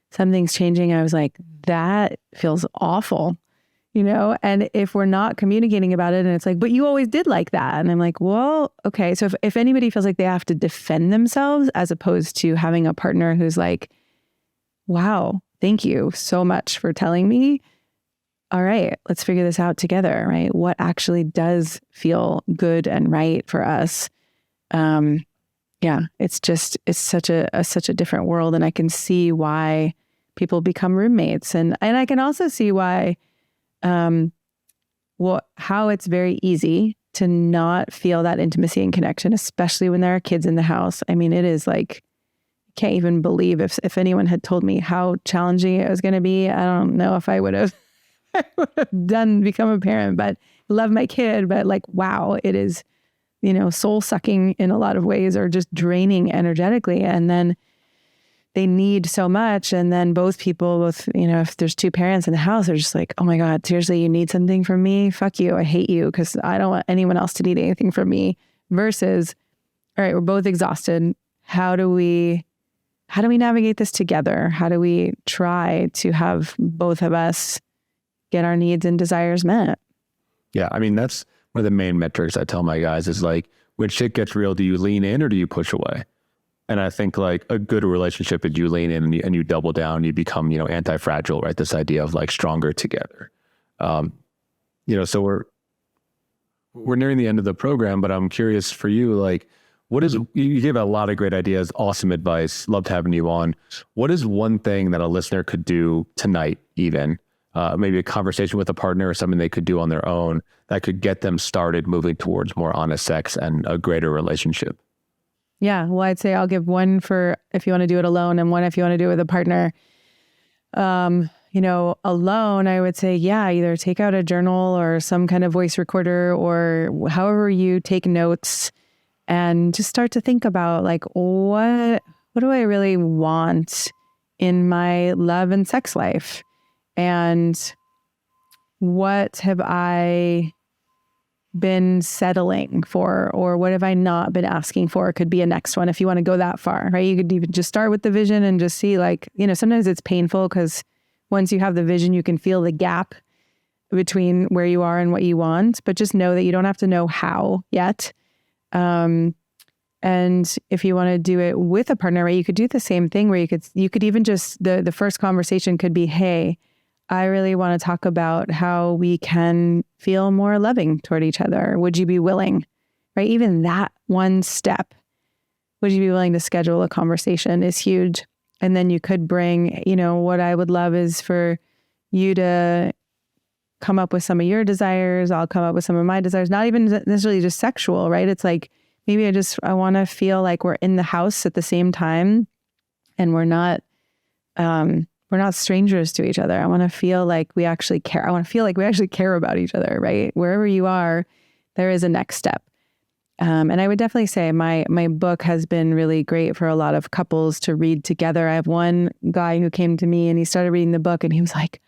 Speaker 1: something's changing, I was like, that feels awful, and if we're not communicating about it and it's like, but you always did like that. And I'm like, well, okay. So if anybody feels like they have to defend themselves as opposed to having a partner who's like, wow, thank you so much for telling me. All right, let's figure this out together, right? What actually does feel good and right for us? It's such a different world, and I can see why people become roommates, and I can also see why, how it's very easy to not feel that intimacy and connection, especially when there are kids in the house. I mean, it is like, can't even believe if anyone had told me how challenging it was going to be. I don't know if I would have become a parent, but love my kid. But like, wow, it is, soul sucking in a lot of ways, or just draining energetically. And then they need so much. And then both people, if there's two parents in the house, they're just like, oh my God, seriously, you need something from me? Fuck you. I hate you because I don't want anyone else to need anything from me. Versus, all right, we're both exhausted. How do we navigate this together? How do we try to have both of us get our needs and desires met?
Speaker 5: Yeah. I mean, that's one of the main metrics I tell my guys is like, when shit gets real, do you lean in or do you push away? And I think like a good relationship is you lean in and you double down, you become, anti-fragile, right? This idea of like stronger together. So we're nearing the end of the program, but I'm curious for you, like, you gave a lot of great ideas, awesome advice, loved having you on. What is one thing that a listener could do tonight even, maybe a conversation with a partner or something they could do on their own that could get them started moving towards more honest sex and a greater relationship?
Speaker 1: Yeah, well, I'd say I'll give one for if you want to do it alone and one if you want to do it with a partner. Alone, I would say, either take out a journal or some kind of voice recorder or however you take notes, and just start to think about like, what do I really want in my love and sex life? And what have I been settling for, or what have I not been asking for? Could be a next one if you want to go that far, right? You could even just start with the vision and just see like, sometimes it's painful because once you have the vision, you can feel the gap between where you are and what you want, but just know that you don't have to know how yet. And if you want to do it with a partner, right, you could do the same thing where you could even just, the first conversation could be, hey, I really want to talk about how we can feel more loving toward each other. Would you be willing, right? Even that one step, would you be willing to schedule a conversation is huge. And then you could bring, what I would love is for you to come up with some of your desires. I'll come up with some of my desires, not even necessarily just sexual, right? It's like, maybe I want to feel like we're in the house at the same time and we're not we're not strangers to each other. I want to feel like we actually care. I want to feel like we actually care about each other, right? Wherever you are, there is a next step. And I would definitely say my book has been really great for a lot of couples to read together. I have one guy who came to me and he started reading the book and he was like,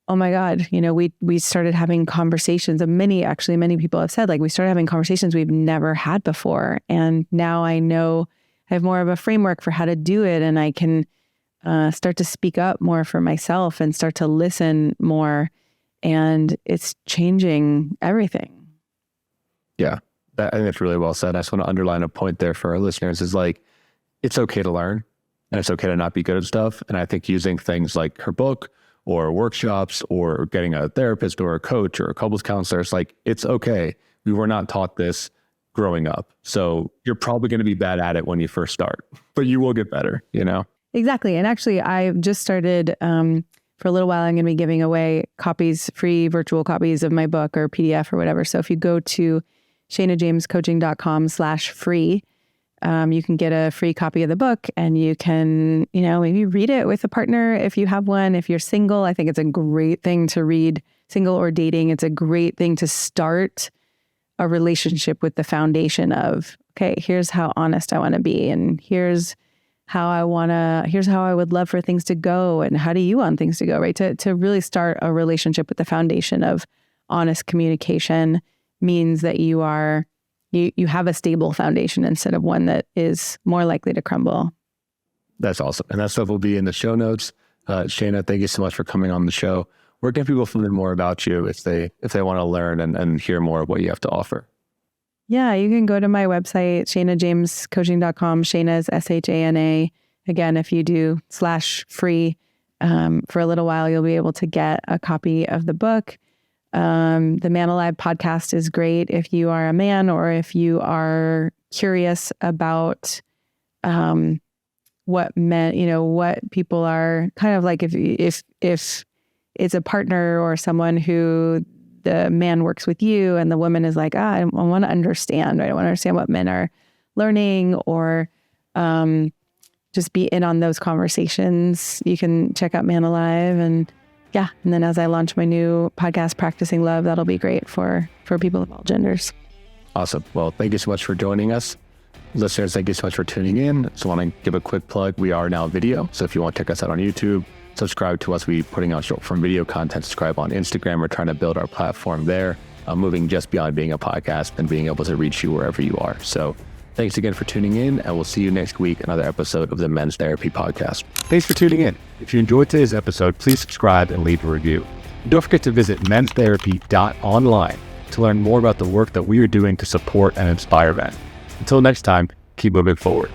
Speaker 1: oh my God, we started having conversations. And many people have said, like, we started having conversations we've never had before. And now I know I have more of a framework for how to do it. And I can start to speak up more for myself and start to listen more. And it's changing everything.
Speaker 5: Yeah. I think that's really well said. I just want to underline a point there for our listeners is like, it's okay to learn and it's okay to not be good at stuff. And I think using things like her book or workshops or getting a therapist or a coach or a couples counselor, it's like, it's okay. We were not taught this growing up. So you're probably going to be bad at it when you first start, but you will get better,
Speaker 1: Exactly. And actually, I've just started, for a little while, I'm going to be giving away free virtual copies of my book or PDF or whatever. So if you go to shanajamescoaching.com/free, you can get a free copy of the book and you can, maybe read it with a partner if you have one. If you're single, I think it's a great thing to read. Single or dating, it's a great thing to start a relationship with the foundation of, okay, here's how honest I want to be. And here's how I would love for things to go. And how do you want things to go, right? To really start a relationship with the foundation of honest communication means that you have a stable foundation instead of one that is more likely to crumble.
Speaker 5: That's awesome. And that stuff will be in the show notes. Shana, thank you so much for coming on the show. Where can people find more about you if they want to learn and hear more of what you have to offer?
Speaker 1: Yeah, you can go to my website, shanajamescoaching.com. Shana is SHANA. Again, if you do /free, for a little while, you'll be able to get a copy of the book. The Man Alive podcast is great if you are a man or if you are curious about what men, what people are kind of like. If it's a partner or someone who the man works with you and the woman is like, I want to understand, right? I want to understand what men are learning or just be in on those conversations. You can check out Man Alive and then as I launch my new podcast, Practicing Love, that'll be great for people of all genders.
Speaker 5: Awesome. Well, thank you so much for joining us. Listeners, thank you so much for tuning in. So I want to give a quick plug. We are now video. So if you want to check us out on YouTube, subscribe to us. We're putting out short form video content. Subscribe on Instagram. We're trying to build our platform there, moving just beyond being a podcast and being able to reach you wherever you are. So thanks again for tuning in, and we'll see you next week, another episode of the Men's Therapy Podcast.
Speaker 6: Thanks for tuning in. If you enjoyed today's episode, please subscribe and leave a review. And don't forget to visit menstherapy.online to learn more about the work that we are doing to support and inspire men. Until next time, keep moving forward.